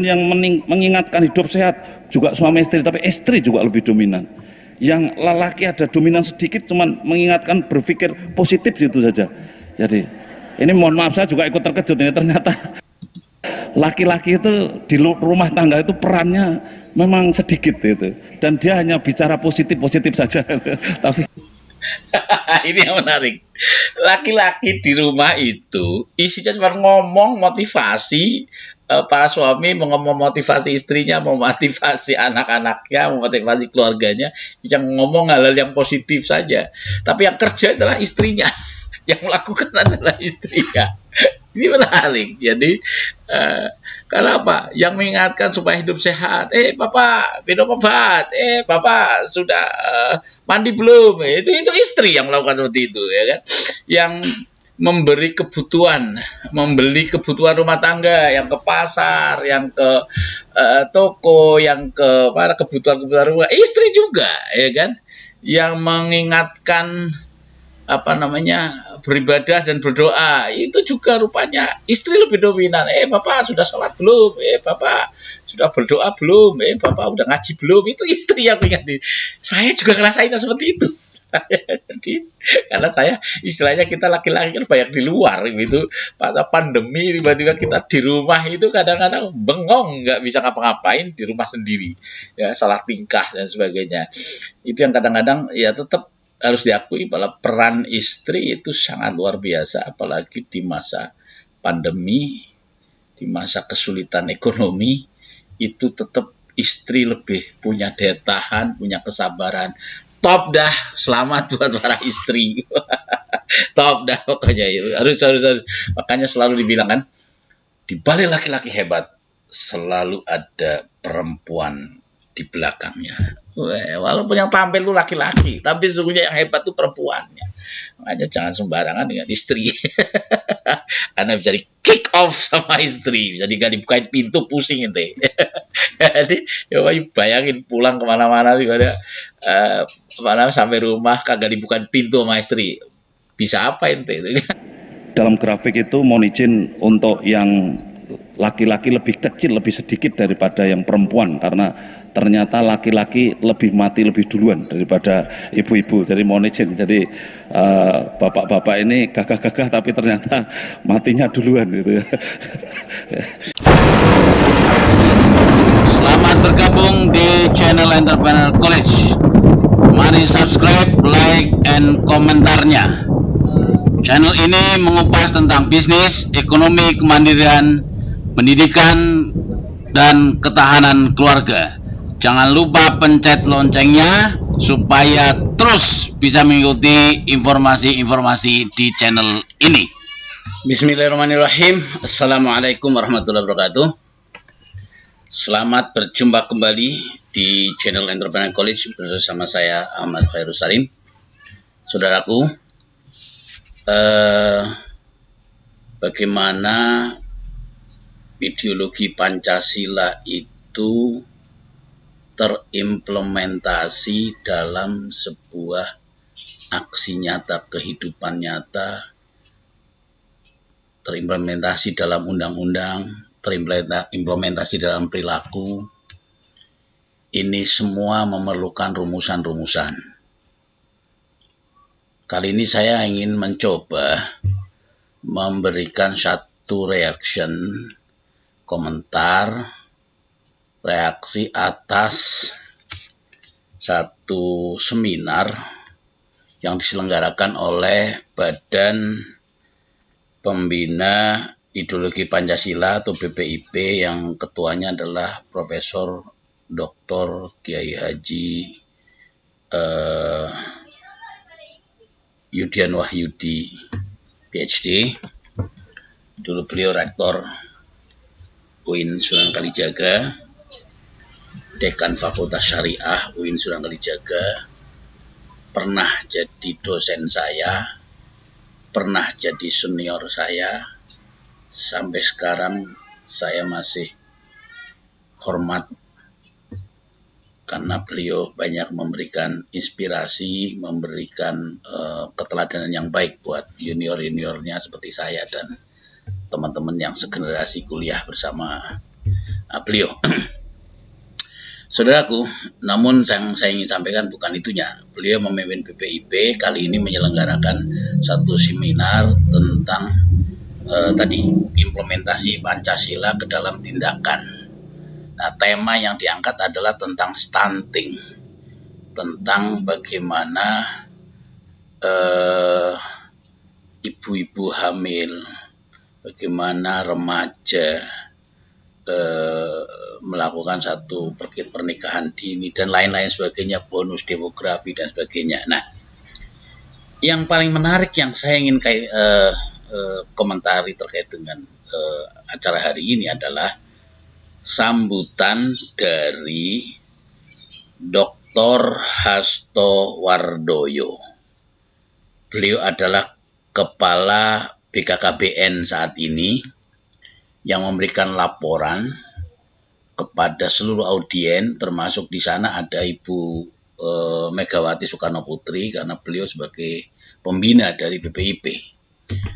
yang mengingatkan hidup sehat juga suami istri, tapi istri juga lebih dominan. Yang lelaki ada dominan sedikit, cuman mengingatkan berpikir positif itu saja. Jadi ini mohon maaf, saya juga ikut terkejut ini, ternyata laki-laki itu di rumah tangga itu perannya memang sedikit itu, dan dia hanya bicara positif saja. Tapi ini yang menarik. Laki-laki di rumah itu isinya cuma ngomong motivasi, para suami mau ngomong motivasi istrinya, mau motivasi anak-anaknya, mau motivasi keluarganya, yang ngomong hal-hal yang positif saja. Tapi yang kerja adalah istrinya, yang melakukan adalah istrinya. Ini menarik. Jadi karena apa? Yang mengingatkan supaya hidup sehat. Bapak minum obat. Bapak sudah mandi belum? Itu istri yang melakukan seperti itu, ya kan? Yang memberi kebutuhan, membeli kebutuhan rumah tangga, yang ke pasar, yang ke toko, yang ke para kebutuhan rumah, istri juga, ya kan? Yang mengingatkan beribadah dan berdoa, itu juga rupanya istri lebih dominan. Bapak sudah sholat belum? Bapak sudah berdoa belum? Bapak udah ngaji belum? Itu istri yang mengingatkan. Saya juga ngerasain seperti itu. Jadi karena saya istilahnya, kita laki-laki kan banyak di luar gitu. Pada pandemi tiba-tiba kita di rumah itu kadang-kadang bengong, nggak bisa ngapa-ngapain di rumah sendiri, ya, salah tingkah dan sebagainya. Itu yang kadang-kadang ya tetap harus diakui bahwa peran istri itu sangat luar biasa, apalagi di masa pandemi, di masa kesulitan ekonomi, itu tetap istri lebih punya daya tahan, punya kesabaran. Top dah, selamat buat para istri. Top dah pokoknya, harus. Makanya selalu dibilang kan, di balik laki-laki hebat selalu ada perempuan di belakangnya. Walaupun yang tampil itu laki-laki, tapi sesungguhnya yang hebat itu perempuannya. Makanya jangan sembarangan dengan istri. Karena bisa di kick off sama istri, bisa dibukain pintu pusing ente. Jadi bayangin pulang kemana-mana sih, sampai rumah kagak dibukain pintu sama istri, bisa apa ente? dalam grafik itu mohon izin untuk yang laki-laki lebih kecil, lebih sedikit daripada yang perempuan, karena ternyata laki-laki lebih mati lebih duluan daripada ibu-ibu. Jadi mohon izin, jadi bapak-bapak ini gagah-gagah tapi ternyata matinya duluan gitu ya. Selamat bergabung di channel Entrepreneur College. Mari subscribe, like, and komentarnya. Channel ini mengupas tentang bisnis, ekonomi, kemandirian, pendidikan, dan ketahanan keluarga. Jangan lupa pencet loncengnya supaya terus bisa mengikuti informasi-informasi di channel ini. Bismillahirrahmanirrahim. Assalamualaikum warahmatullahi wabarakatuh. Selamat berjumpa kembali di channel Entrepreneur College bersama saya Ahmad Khairul Salim. Saudaraku, bagaimana ideologi Pancasila itu terimplementasi dalam sebuah aksi nyata, kehidupan nyata, terimplementasi dalam undang-undang, terimplementasi dalam perilaku. Ini semua memerlukan rumusan-rumusan. Kali ini saya ingin mencoba memberikan satu komentar, reaksi atas satu seminar yang diselenggarakan oleh Badan Pembina Ideologi Pancasila atau BPIP, yang ketuanya adalah Profesor Dr. Kiai Haji Yudian Wahyudi, PhD. Dulu beliau rektor UIN Sunan Kalijaga, Dekan Fakultas Syariah UIN Sunan Kalijaga, pernah jadi dosen saya, pernah jadi senior saya. Sampai sekarang saya masih hormat karena beliau banyak memberikan inspirasi, memberikan keteladanan yang baik buat junior-juniornya seperti saya dan teman-teman yang segenerasi kuliah bersama beliau. Saudaraku, namun yang saya ingin sampaikan bukan itunya. Beliau memimpin BPIP kali ini menyelenggarakan satu seminar tentang tadi implementasi Pancasila ke dalam tindakan. Nah, tema yang diangkat adalah tentang stunting, tentang bagaimana ibu-ibu hamil, bagaimana remaja melakukan satu pernikahan dini dan lain-lain sebagainya, bonus demografi dan sebagainya. Nah, yang paling menarik yang saya ingin komentari terkait dengan acara hari ini adalah sambutan dari Dr. Hasto Wardoyo. Beliau adalah Kepala BKKBN saat ini yang memberikan laporan kepada seluruh audien, termasuk di sana ada Ibu Megawati Soekarno Putri karena beliau sebagai pembina dari BPIP.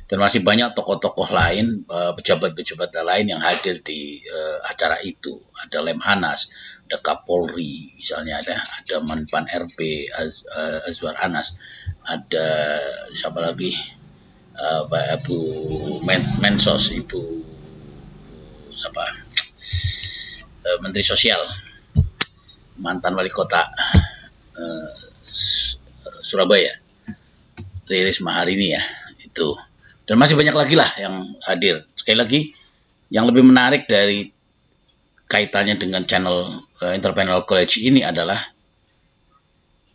Dan masih banyak tokoh-tokoh lain, pejabat-pejabat lain yang hadir di acara itu. Ada Lemhanas, ada Kapolri, misalnya ada Menpan RB Azwar Anas, ada siapa lagi, Ibu Mensos, Ibu siapa, Menteri Sosial, mantan wali kota Surabaya, Tri Risma hari ini ya, itu. Dan masih banyak lagi lah yang hadir. Sekali lagi, yang lebih menarik dari kaitannya dengan channel Interpanel College ini adalah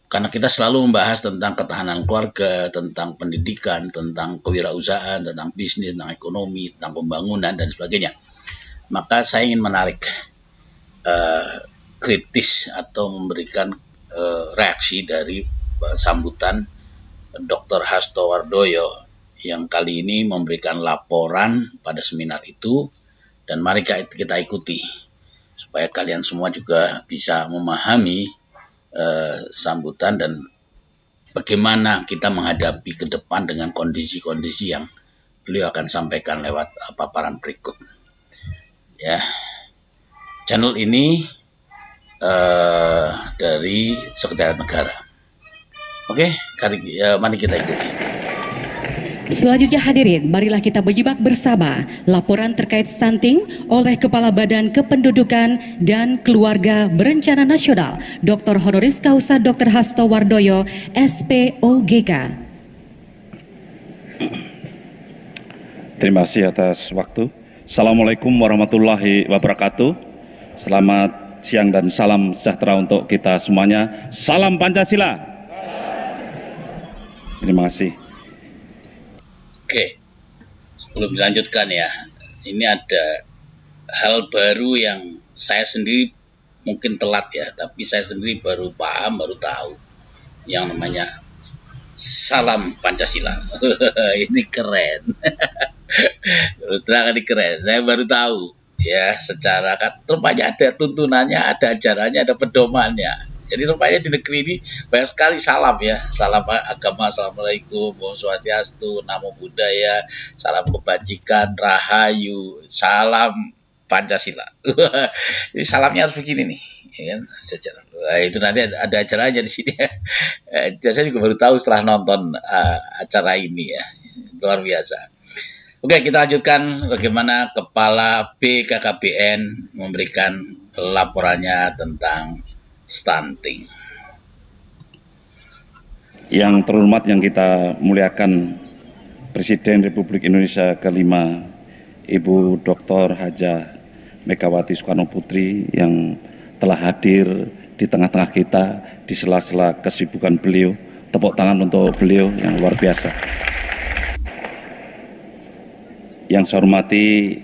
karena kita selalu membahas tentang ketahanan keluarga, tentang pendidikan, tentang kewirausahaan, tentang bisnis, tentang ekonomi, tentang pembangunan dan sebagainya. Maka saya ingin menarik kritis atau memberikan reaksi dari sambutan Dr. Hasto Wardoyo yang kali ini memberikan laporan pada seminar itu, dan mari kita ikuti supaya kalian semua juga bisa memahami sambutan dan bagaimana kita menghadapi ke depan dengan kondisi-kondisi yang beliau akan sampaikan lewat paparan berikut. Ya, channel ini dari Sekretariat Negara. Oke, mari kita ikuti. Selanjutnya hadirin, marilah kita menyimak bersama laporan terkait stunting oleh Kepala Badan Kependudukan dan Keluarga Berencana Nasional, Dr. Honoris Causa Dr. Hasto Wardoyo, SPOGK. Terima kasih atas waktu. Assalamualaikum warahmatullahi wabarakatuh. Selamat siang dan salam sejahtera untuk kita semuanya. Salam Pancasila. Terima kasih. Oke, sebelum dilanjutkan ya, ini ada hal baru yang saya sendiri mungkin telat ya, tapi saya sendiri baru paham, baru tahu yang namanya salam Pancasila. Ini keren. Terus terang ini keren, saya baru tahu ya, secara rupanya ada tuntunannya, ada ajarannya, ada pedomannya. Jadi rupanya di negeri ini banyak sekali salam ya, salam agama, assalamualaikum, om swastiastu, namo buddhaya, salam kebajikan, rahayu, salam Pancasila. Jadi salamnya harus begini nih, ya kan? Secara, itu nanti ada acaranya di sini. Saya juga baru tahu setelah nonton acara ini ya, luar biasa. Oke, kita lanjutkan bagaimana Kepala BKKBN memberikan laporannya tentang stunting. Yang terhormat yang kita muliakan Presiden Republik Indonesia kelima, Ibu Dr. Haja Megawati Soekarno Putri yang telah hadir di tengah-tengah kita di sela-sela kesibukan beliau. Tepuk tangan untuk beliau yang luar biasa. Yang saya hormati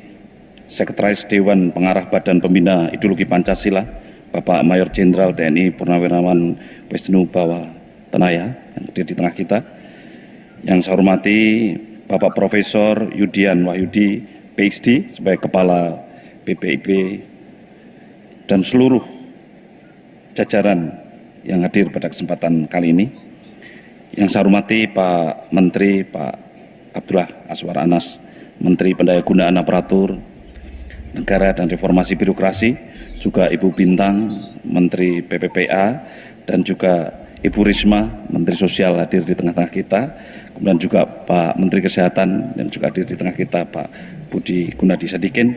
Sekretaris Dewan Pengarah Badan Pembina Ideologi Pancasila, Bapak Mayor Jenderal TNI Purnawirawan Wisnu Bawa Tenaya yang hadir di tengah kita. Yang saya hormati Bapak Profesor Yudian Wahyudi, PhD, sebagai Kepala BPIP, dan seluruh jajaran yang hadir pada kesempatan kali ini. Yang saya hormati Pak Menteri, Pak Abdullah Azwar Anas, Menteri Pendayagunaan Aparatur, Negara dan Reformasi Birokrasi, juga Ibu Bintang, Menteri PPPA, dan juga Ibu Risma, Menteri Sosial hadir di tengah-tengah kita, kemudian juga Pak Menteri Kesehatan yang juga hadir di tengah kita, Pak Budi Gunadi Sadikin.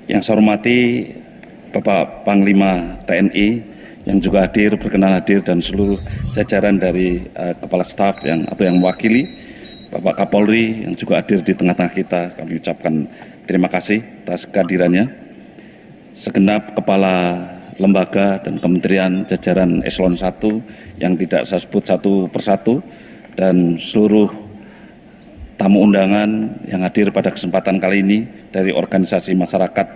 Yang saya hormati Bapak Panglima TNI yang juga hadir, berkenan hadir, dan seluruh jajaran dari Kepala Staf atau yang mewakili, Bapak Kapolri yang juga hadir di tengah-tengah kita, kami ucapkan terima kasih atas kehadirannya. Segenap Kepala Lembaga dan Kementerian jajaran Eselon 1 yang tidak saya sebut satu persatu, dan seluruh tamu undangan yang hadir pada kesempatan kali ini dari organisasi masyarakat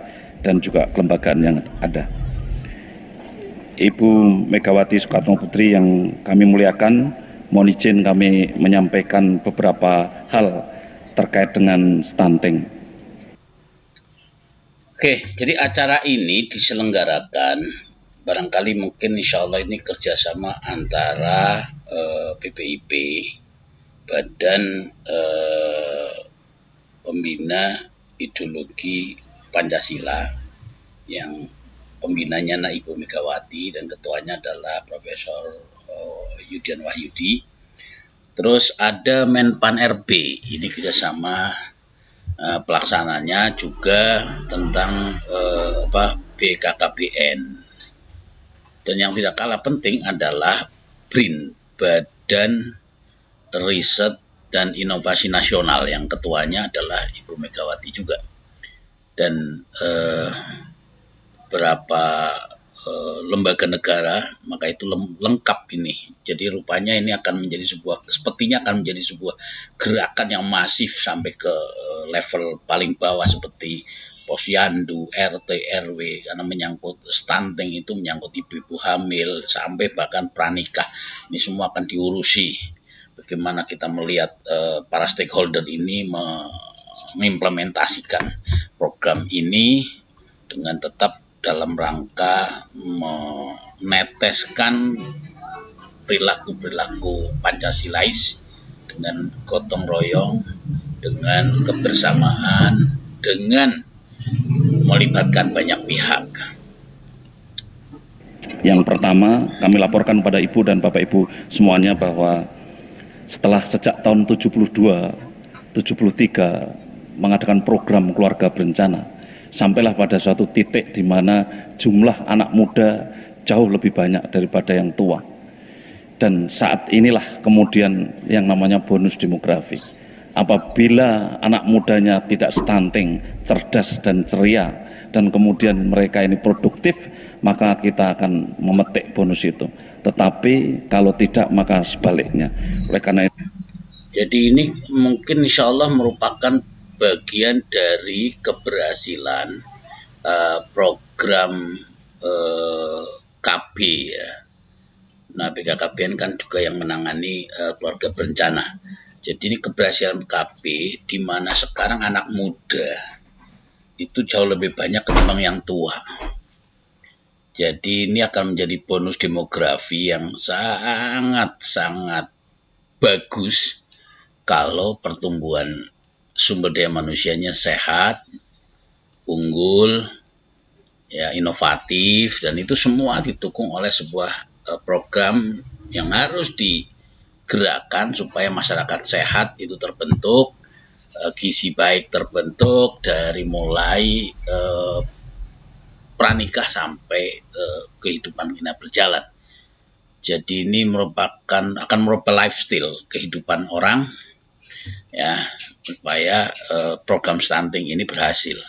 dan juga kelembagaan yang ada. Ibu Megawati Soekarno Putri yang kami muliakan, mohon izin kami menyampaikan beberapa hal terkait dengan stunting. Oke, jadi acara ini diselenggarakan, barangkali mungkin insya Allah ini kerjasama antara BPIP, Badan Pembina Ideologi Pancasila, yang pembinanya Ibu Megawati dan ketuanya adalah Profesor Yudian Wahyudi. Terus ada Menpan RB, ini kerjasama pelaksananya juga tentang BKKBN. Dan yang tidak kalah penting adalah BRIN, Badan Riset dan Inovasi Nasional, yang ketuanya adalah Ibu Megawati juga. Dan beberapa lembaga negara, maka itu lengkap ini. Jadi rupanya ini akan menjadi sepertinya akan menjadi sebuah gerakan yang masif sampai ke level paling bawah seperti posyandu, RT, RW, karena menyangkut stunting itu menyangkut ibu-ibu hamil sampai bahkan pranikah. Ini semua akan diurusi. Bagaimana kita melihat para stakeholder ini mengimplementasikan program ini dengan tetap dalam rangka meneteskan perilaku-perilaku Pancasilais dengan gotong royong, dengan kebersamaan, dengan melibatkan banyak pihak. Yang pertama, kami laporkan pada Ibu dan Bapak Ibu semuanya bahwa setelah sejak tahun 72, 73 mengadakan program keluarga berencana, sampailah pada suatu titik di mana jumlah anak muda jauh lebih banyak daripada yang tua. Dan saat inilah kemudian yang namanya bonus demografi. Apabila anak mudanya tidak stunting, cerdas dan ceria, dan kemudian mereka ini produktif, maka kita akan memetik bonus itu. Tetapi kalau tidak, maka sebaliknya. Oleh karena itu, jadi ini mungkin insya Allah merupakan bagian dari keberhasilan program KB ya. Nah, BKKBN kan juga yang menangani keluarga berencana. Jadi ini keberhasilan KB di mana sekarang anak muda itu jauh lebih banyak ketimbang yang tua. Jadi ini akan menjadi bonus demografi yang sangat-sangat bagus kalau pertumbuhan sumber daya manusianya sehat, unggul, ya inovatif, dan itu semua didukung oleh sebuah program yang harus digerakkan supaya masyarakat sehat itu terbentuk, gizi baik terbentuk dari mulai pranikah sampai kehidupan kita berjalan. Jadi ini akan merubah lifestyle kehidupan orang, ya, supaya program stunting ini berhasil.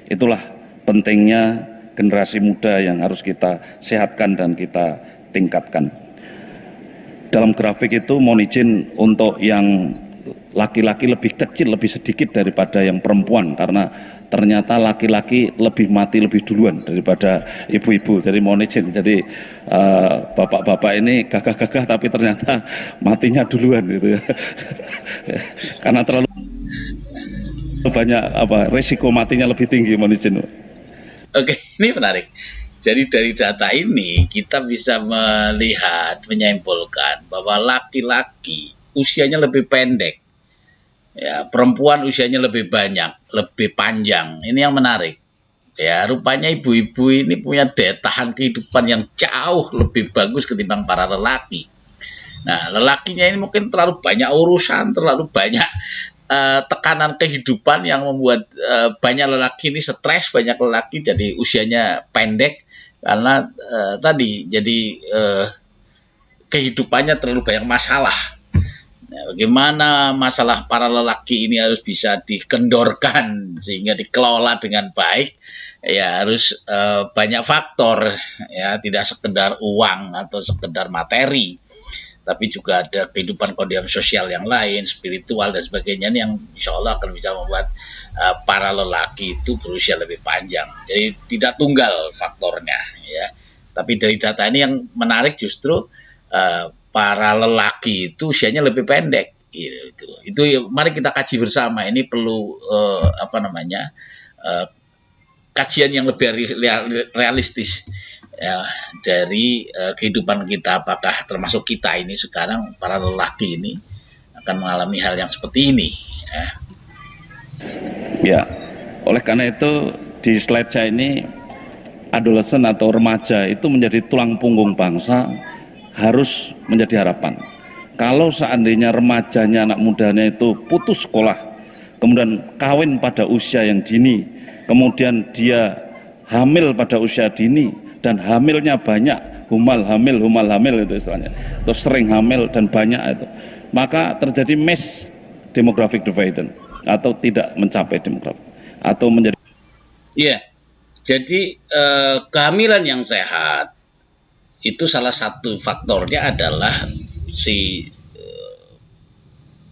Itulah pentingnya generasi muda yang harus kita sehatkan dan kita tingkatkan. Dalam grafik itu mohon izin untuk yang laki-laki lebih kecil, lebih sedikit daripada yang perempuan, karena ternyata laki-laki lebih mati lebih duluan daripada ibu-ibu. Jadi mohon izin, jadi bapak-bapak ini gagah-gagah tapi ternyata matinya duluan gitu ya. Karena terlalu banyak resiko matinya lebih tinggi, mohon izin. Oke, ini menarik. Jadi dari data ini kita bisa melihat, menyimpulkan bahwa laki-laki usianya lebih pendek Ya, perempuan usianya lebih banyak, lebih panjang. Ini yang menarik. Ya, rupanya ibu-ibu ini punya daya tahan kehidupan yang jauh lebih bagus ketimbang para lelaki. Nah, lelakinya ini mungkin terlalu banyak urusan, terlalu banyak tekanan kehidupan yang membuat banyak lelaki ini stres, banyak lelaki jadi usianya pendek karena tadi jadi kehidupannya terlalu banyak masalah. Nah, bagaimana masalah para lelaki ini harus bisa dikendorkan sehingga dikelola dengan baik, ya harus banyak faktor, ya tidak sekedar uang atau sekedar materi, tapi juga ada kehidupan kodiam sosial yang lain, spiritual dan sebagainya yang insya Allah akan bisa membuat para lelaki itu berusia lebih panjang. Jadi tidak tunggal faktornya, ya. Tapi dari data ini yang menarik justru para lelaki itu usianya lebih pendek. Itu mari kita kaji bersama. Ini perlu kajian yang lebih realistis ya, dari kehidupan kita. Apakah termasuk kita ini sekarang para lelaki ini akan mengalami hal yang seperti ini? Ya, oleh karena itu di slide saya ini adolesen atau remaja itu menjadi tulang punggung bangsa, harus menjadi harapan. Kalau seandainya remajanya, anak mudanya itu putus sekolah, kemudian kawin pada usia yang dini, kemudian dia hamil pada usia dini dan hamilnya banyak, humal hamil itu istilahnya, atau sering hamil dan banyak itu, maka terjadi mass demographic dividend atau tidak mencapai demografik atau menjadi. Iya, jadi kehamilan yang sehat itu salah satu faktornya adalah si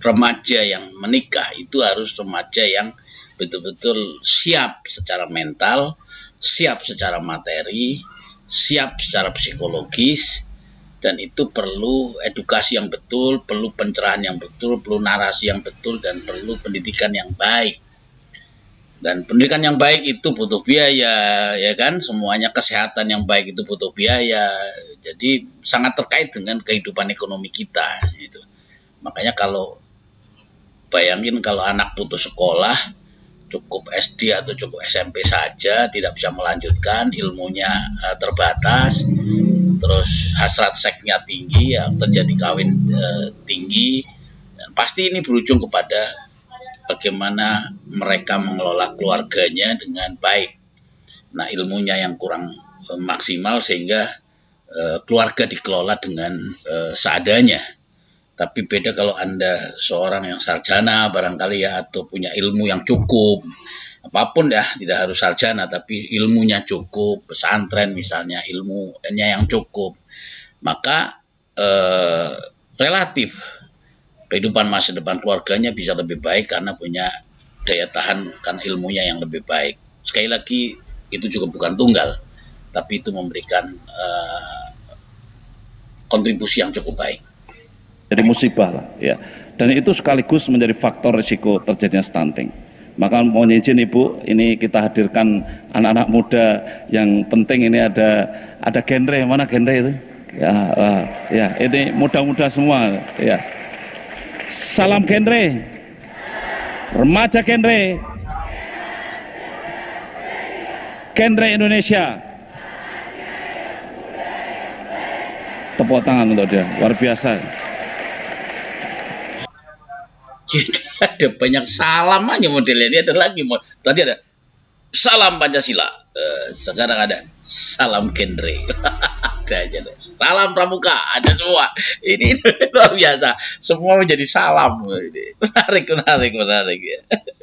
remaja yang menikah itu harus remaja yang betul-betul siap secara mental, siap secara materi, siap secara psikologis, dan itu perlu edukasi yang betul, perlu pencerahan yang betul, perlu narasi yang betul, dan perlu pendidikan yang baik. Dan pendidikan yang baik itu butuh biaya, ya kan? Semuanya kesehatan yang baik itu butuh biaya. Jadi sangat terkait dengan kehidupan ekonomi kita. Gitu. Makanya kalau bayangin kalau anak putus sekolah, cukup SD atau cukup SMP saja, tidak bisa melanjutkan, ilmunya terbatas, terus hasrat seksnya tinggi, ya, terjadi kawin tinggi, dan pasti ini berujung kepada bagaimana mereka mengelola keluarganya dengan baik. Nah, ilmunya yang kurang maksimal sehingga keluarga dikelola dengan seadanya. Tapi beda kalau Anda seorang yang sarjana barangkali ya, atau punya ilmu yang cukup, apapun ya, tidak harus sarjana tapi ilmunya cukup, pesantren misalnya ilmunya yang cukup, maka relatif kehidupan masa depan keluarganya bisa lebih baik karena punya daya tahan, karena ilmunya yang lebih baik. Sekali lagi, itu juga bukan tunggal, tapi itu memberikan kontribusi yang cukup baik. Jadi musibah lah, ya. Dan itu sekaligus menjadi faktor risiko terjadinya stunting. Maka mohon izin Ibu, ini kita hadirkan anak-anak muda yang penting. Ini ada genre, mana genre itu? Ya, ini muda-muda semua, ya. Salam genre, remaja genre Indonesia. Tepuk tangan untuk dia, luar biasa. Jadi ada banyak salam aja modelnya. Ini ada lagi, tadi ada salam Pancasila, sekarang ada salam genre. Aja deh. Salam Pramuka, ada semua. Ini luar biasa. Semua menjadi salam. Menarik ya.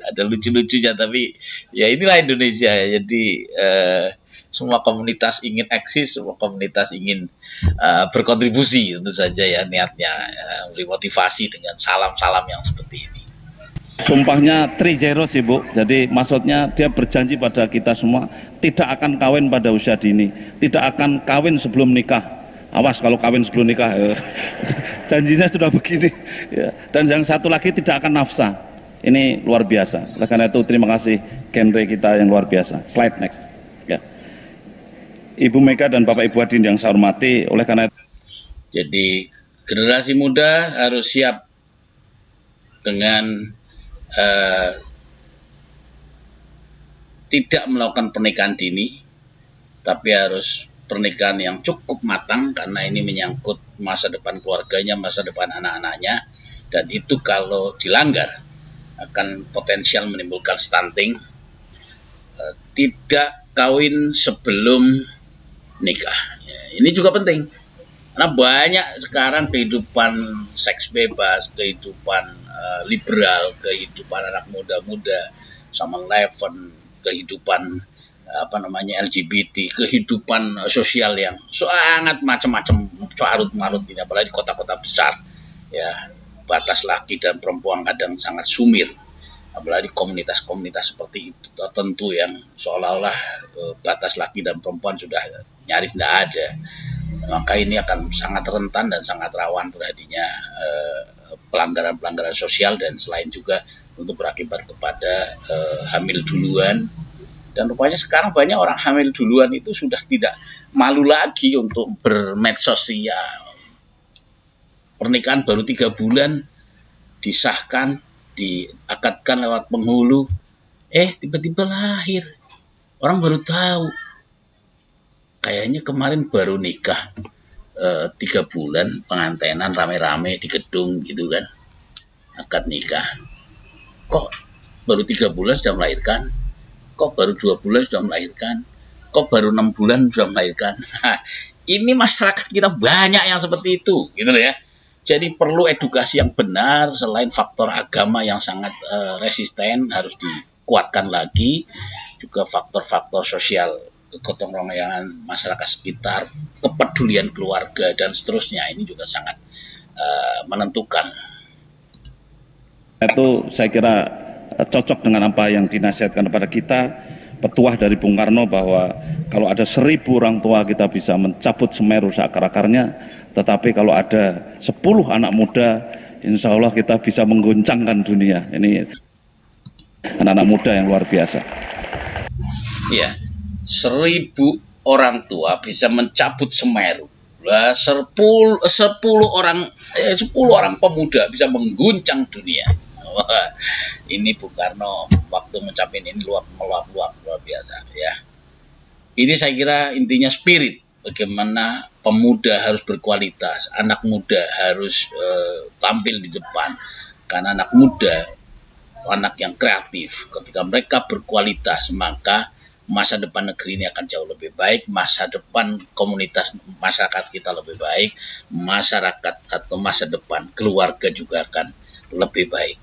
Ada lucu-lucunya, tapi ya inilah Indonesia. Jadi semua komunitas ingin eksis, semua komunitas ingin berkontribusi, tentu saja ya niatnya, memberi motivasi dengan salam-salam yang seperti ini. Sumpahnya 3-0 sih Bu, jadi maksudnya dia berjanji pada kita semua tidak akan kawin pada usia dini, tidak akan kawin sebelum nikah. Awas kalau kawin sebelum nikah, janjinya sudah begini. Ya. Dan yang satu lagi tidak akan nafsa. Ini luar biasa. Oleh karena itu terima kasih genre kita yang luar biasa. Slide next. Ya. Ibu Mega dan Bapak Ibu Hadirin yang saya hormati, oleh karena itu. Jadi generasi muda harus siap dengan eh, tidak melakukan pernikahan dini, tapi harus pernikahan yang cukup matang karena ini menyangkut masa depan keluarganya, masa depan anak-anaknya, dan itu kalau dilanggar akan potensial menimbulkan stunting. Tidak kawin sebelum nikah, ya, ini juga penting karena banyak sekarang kehidupan seks bebas, kehidupan liberal, kehidupan anak muda-muda, sama Eleven, kehidupan LGBT, kehidupan sosial yang sangat macam-macam, carut marut ini, apalagi di kota-kota besar, ya, batas laki dan perempuan kadang sangat sumir, apalagi komunitas-komunitas seperti itu tentu yang seolah-olah batas laki dan perempuan sudah nyaris tidak ada, maka ini akan sangat rentan dan sangat rawan terjadinya pelanggaran-pelanggaran sosial, dan selain juga untuk berakibat kepada hamil duluan. Dan rupanya sekarang banyak orang hamil duluan itu sudah tidak malu lagi untuk bermedsos, ya. Pernikahan baru 3 bulan disahkan, diakadkan lewat penghulu, tiba-tiba lahir. Orang baru tahu. Kayaknya kemarin baru nikah 3 bulan, pengantenan rame-rame di gedung gitu kan, akad nikah. Kok baru 3 bulan sudah melahirkan? Kok baru 2 bulan sudah melahirkan? Kok baru 6 bulan sudah melahirkan? Ini masyarakat kita banyak yang seperti itu, gitu ya. Jadi perlu edukasi yang benar, selain faktor agama yang sangat resisten harus dikuatkan lagi, juga faktor-faktor sosial, kegotong royongan masyarakat sekitar, kepedulian keluarga dan seterusnya, ini juga sangat menentukan. Itu saya kira cocok dengan apa yang dinasihatkan kepada kita petuah dari Bung Karno, bahwa kalau ada 1000 orang tua kita bisa mencabut Semeru seakar-akarnya, tetapi kalau ada 10 anak muda, insya Allah kita bisa mengguncangkan dunia. Ini anak-anak muda yang luar biasa. Ya, 1000 orang tua bisa mencabut Semeru. 10 orang pemuda bisa mengguncang dunia. Wah, ini Bung Karno waktu mencapai ini luar biasa, ya. Ini saya kira intinya spirit, bagaimana pemuda harus berkualitas, anak muda harus tampil di depan, karena anak muda, anak yang kreatif, ketika mereka berkualitas maka masa depan negeri ini akan jauh lebih baik, masa depan komunitas masyarakat kita lebih baik, masyarakat atau masa depan keluarga juga akan lebih baik.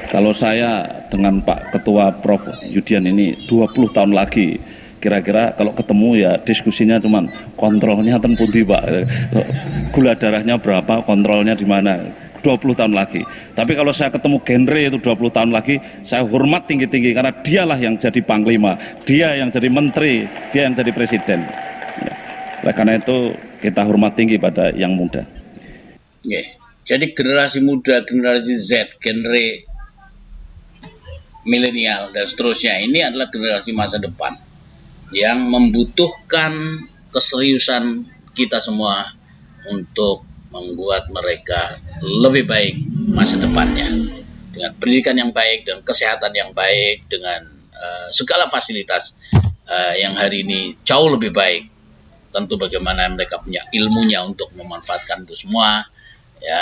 Kalau saya dengan Pak Ketua Prof. Yudian ini 20 tahun lagi, kira-kira kalau ketemu ya diskusinya cuman kontrolnya ten pundi Pak, gula darahnya berapa, kontrolnya di mana, 20 tahun lagi. Tapi kalau saya ketemu genre itu 20 tahun lagi, saya hormat tinggi-tinggi karena dialah yang jadi panglima, dia yang jadi menteri, dia yang jadi presiden. Oleh karena itu kita hormat tinggi pada yang muda. Jadi generasi muda, generasi Z, genre milenial dan seterusnya ini adalah generasi masa depan yang membutuhkan keseriusan kita semua untuk membuat mereka lebih baik masa depannya, dengan pendidikan yang baik dan kesehatan yang baik, dengan segala fasilitas yang hari ini jauh lebih baik. Tentu bagaimana mereka punya ilmunya untuk memanfaatkan itu semua, ya.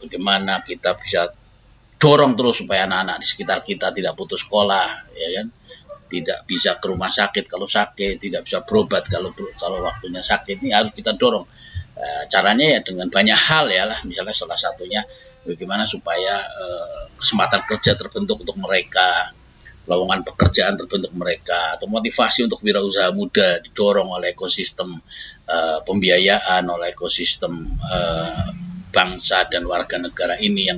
Bagaimana kita bisa dorong terus supaya anak-anak di sekitar kita tidak putus sekolah, ya kan, tidak bisa ke rumah sakit kalau sakit, tidak bisa berobat kalau waktunya sakit. Ini harus kita dorong. Caranya ya dengan banyak hal, ya lah, misalnya salah satunya bagaimana supaya kesempatan kerja terbentuk untuk mereka, lowongan pekerjaan terbentuk mereka, atau motivasi untuk wirausaha muda didorong oleh ekosistem pembiayaan, oleh ekosistem bangsa dan warga negara ini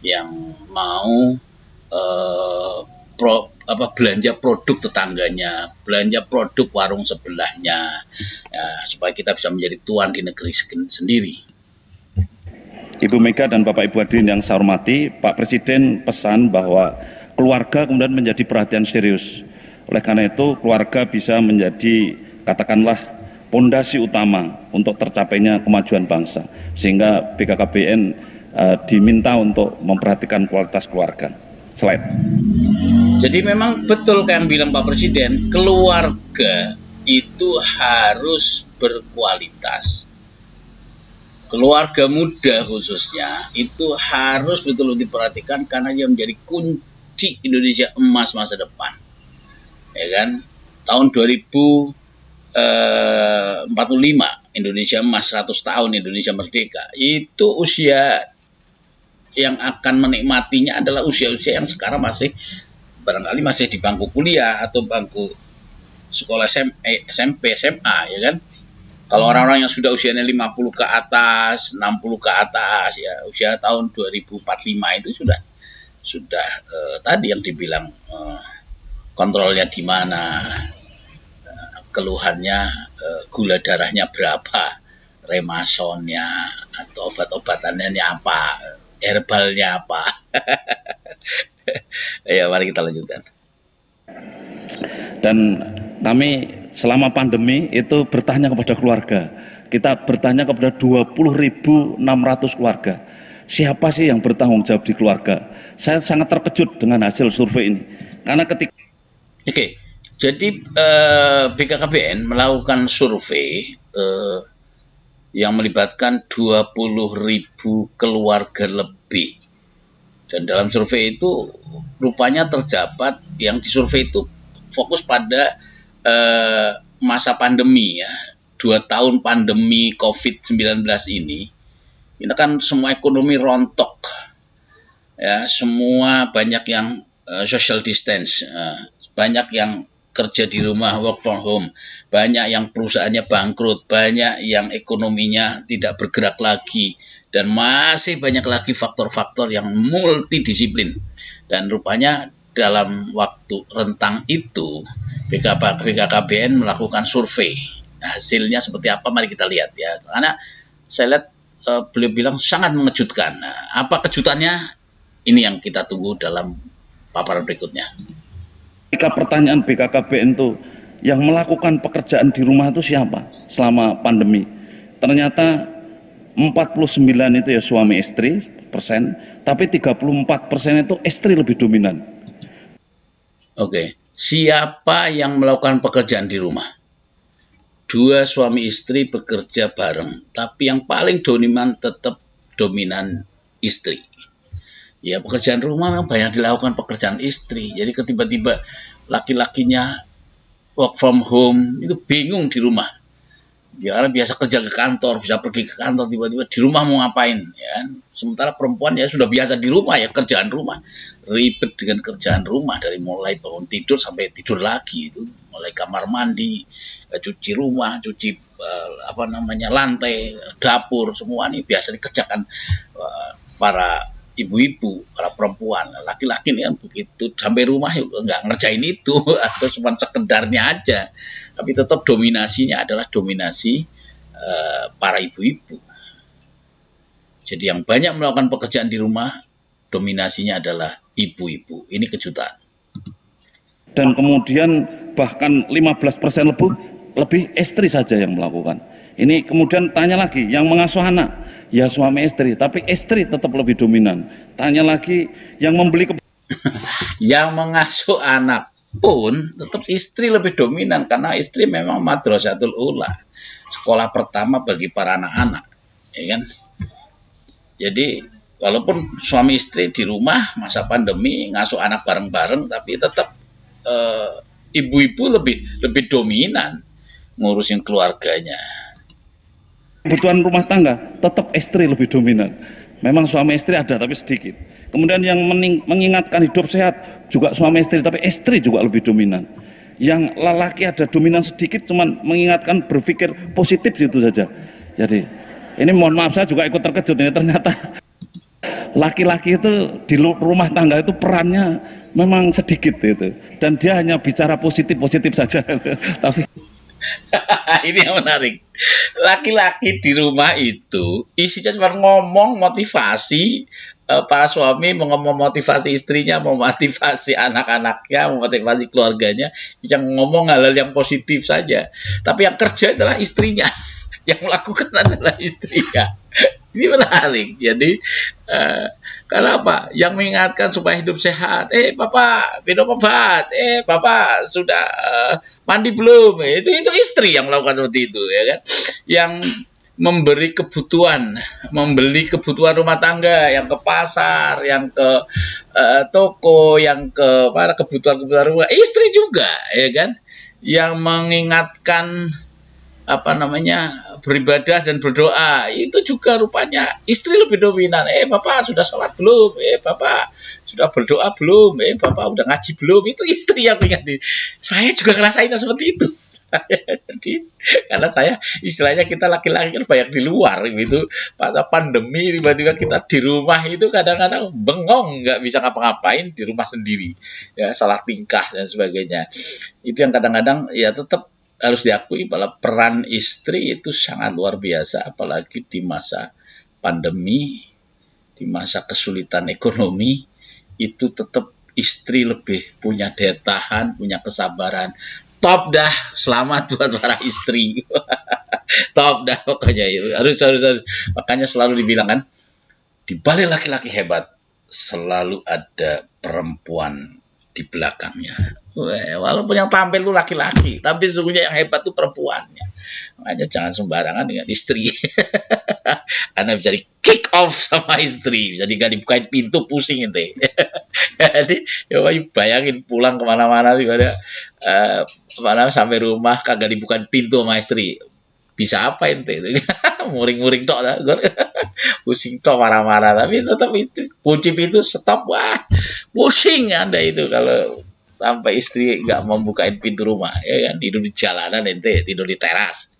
yang mau belanja produk tetangganya, belanja produk warung sebelahnya, ya, supaya kita bisa menjadi tuan di negeri sendiri. Ibu Mega dan Bapak Ibu hadirin yang saya hormati, Pak Presiden pesan bahwa keluarga kemudian menjadi perhatian serius. Oleh karena itu keluarga bisa menjadi, katakanlah, pondasi utama untuk tercapainya kemajuan bangsa, sehingga BKKBN diminta untuk memperhatikan kualitas keluarga. Slide. Jadi memang betul kayak yang bilang Pak Presiden, keluarga itu harus berkualitas. Keluarga muda khususnya itu harus betul-betul diperhatikan karena dia menjadi kunci Indonesia emas masa depan. Ya kan? Tahun 2045 Indonesia emas, 100 tahun Indonesia merdeka. Itu usia yang akan menikmatinya adalah usia-usia yang sekarang masih barangkali masih di bangku kuliah atau bangku sekolah SMP, SMA, ya kan? Kalau orang-orang yang sudah usianya 50 ke atas, 60 ke atas, ya usia tahun 2045 itu sudah tadi yang dibilang kontrolnya di mana, keluhannya gula darahnya berapa, remasonnya atau obat-obatannya apa, herbalnya apa. Ya, mari kita lanjutkan. Dan kami selama pandemi itu bertanya kepada keluarga. Kita bertanya kepada 20.600 keluarga. Siapa sih yang bertanggung jawab di keluarga? Saya sangat terkejut dengan hasil survei ini. Karena ketika jadi BKKBN melakukan survei yang melibatkan 20.000 keluarga lebih. Dan dalam survei itu rupanya terdapat yang disurvei itu fokus pada masa pandemi ya, 2 tahun pandemi COVID-19 ini kan semua ekonomi rontok ya, semua banyak yang social distance, banyak yang kerja di rumah, work from home, banyak yang perusahaannya bangkrut, banyak yang ekonominya tidak bergerak lagi, dan masih banyak lagi faktor-faktor yang multidisiplin. Dan rupanya dalam waktu rentang itu BKKBN melakukan survei. Hasilnya seperti apa? Mari kita lihat ya. Karena saya lihat beliau bilang sangat mengejutkan. Nah, apa kejutannya? Ini yang kita tunggu dalam paparan berikutnya. Ketika pertanyaan BKKBN itu yang melakukan pekerjaan di rumah itu siapa selama pandemi? Ternyata 49 itu ya suami istri persen, tapi 34% itu istri lebih dominan. Siapa yang melakukan pekerjaan di rumah? 2 suami istri bekerja bareng, tapi yang paling dominan tetap dominan istri. Ya, pekerjaan rumah memang banyak dilakukan pekerjaan istri. Jadi tiba-tiba laki-lakinya work from home itu bingung di rumah. Ya, karena biasa kerja ke kantor, bisa pergi ke kantor, tiba-tiba di rumah mau ngapain ya. Sementara perempuan ya sudah biasa di rumah ya, kerjaan rumah. Ribet dengan kerjaan rumah dari mulai bangun tidur sampai tidur lagi itu, mulai kamar mandi, cuci rumah, cuci lantai, dapur, semua ini biasa dikerjakan para ibu-ibu, para perempuan. Laki-laki ini kan begitu sampai rumah nggak ngerjain itu atau cuma sekedarnya aja, tapi tetap dominasinya adalah dominasi para ibu-ibu. Jadi yang banyak melakukan pekerjaan di rumah dominasinya adalah ibu-ibu. Ini kejutan. Dan kemudian bahkan 15% lebih istri saja yang melakukan. Ini kemudian tanya lagi, yang mengasuh anak, ya suami istri, tapi istri tetap lebih dominan. Tanya lagi, yang membeli yang mengasuh anak pun tetap istri lebih dominan, karena istri memang madrasatul ula, sekolah pertama bagi para anak-anak, ya kan? Jadi walaupun suami istri di rumah masa pandemi ngasuh anak bareng-bareng, tapi tetap ibu-ibu lebih dominan ngurusin keluarganya. Kebutuhan rumah tangga tetap istri lebih dominan. Memang suami istri ada tapi sedikit. Kemudian yang mengingatkan hidup sehat juga suami istri, tapi istri juga lebih dominan. Yang lelaki ada dominan sedikit, cuman mengingatkan berpikir positif itu saja. Jadi ini mohon maaf, saya juga ikut terkejut ini, ternyata laki-laki itu di rumah tangga itu perannya memang sedikit itu, dan dia hanya bicara positif saja. Tapi ini yang menarik. Laki-laki di rumah itu isinya cuma ngomong motivasi, para suami mau ngomong motivasi istrinya, mau motivasi anak-anaknya, mau motivasi keluarganya, bisa ngomong hal-hal yang positif saja. Tapi yang kerja adalah istrinya, yang melakukan adalah istrinya. Ini menarik. Jadi karena apa? Yang mengingatkan supaya hidup sehat. Bapak minum obat. Bapak sudah mandi belum? Itu istri yang melakukan seperti itu, ya kan? Yang memberi kebutuhan, membeli kebutuhan rumah tangga, yang ke pasar, yang ke toko, yang ke para kebutuhan-kebutuhan rumah. Istri juga, ya kan? Yang mengingatkan beribadah dan berdoa, itu juga rupanya istri lebih dominan. Bapak sudah sholat belum? Bapak sudah berdoa belum? Bapak udah ngaji belum? Itu istri yang ingat. Saya juga ngerasain seperti itu. Jadi karena saya istilahnya kita laki-laki kan banyak di luar gitu. Pada pandemi tiba-tiba kita di rumah itu kadang-kadang bengong, nggak bisa ngapa-ngapain di rumah sendiri, ya salah tingkah dan sebagainya. Itu yang kadang-kadang ya tetap harus diakui bahwa peran istri itu sangat luar biasa, apalagi di masa pandemi, di masa kesulitan ekonomi, itu tetap istri lebih punya daya tahan, punya kesabaran. Top dah, selamat buat para istri. Top dah pokoknya itu. Harus. Makanya selalu dibilang kan, di balik laki-laki hebat selalu ada perempuan di belakangnya. Walaupun yang tampil itu laki-laki, tapi sesungguhnya yang hebat itu perempuannya. Makanya jangan sembarangan dengan istri. Karena bisa di kick off sama istri, bisa dibukain pintu pusing ente. Jadi ya bayangin pulang kemana-mana sampai rumah kagak dibukain pintu sama istri. Bisa apa ente? Muring-muring tok lah. Pusing tok marah-marah, tapi tetap itu kunci pintu stop, wah pusing Anda itu kalau sampai istri nggak membukain pintu rumah, ya kan, tidur di jalanan ente, tidur di teras.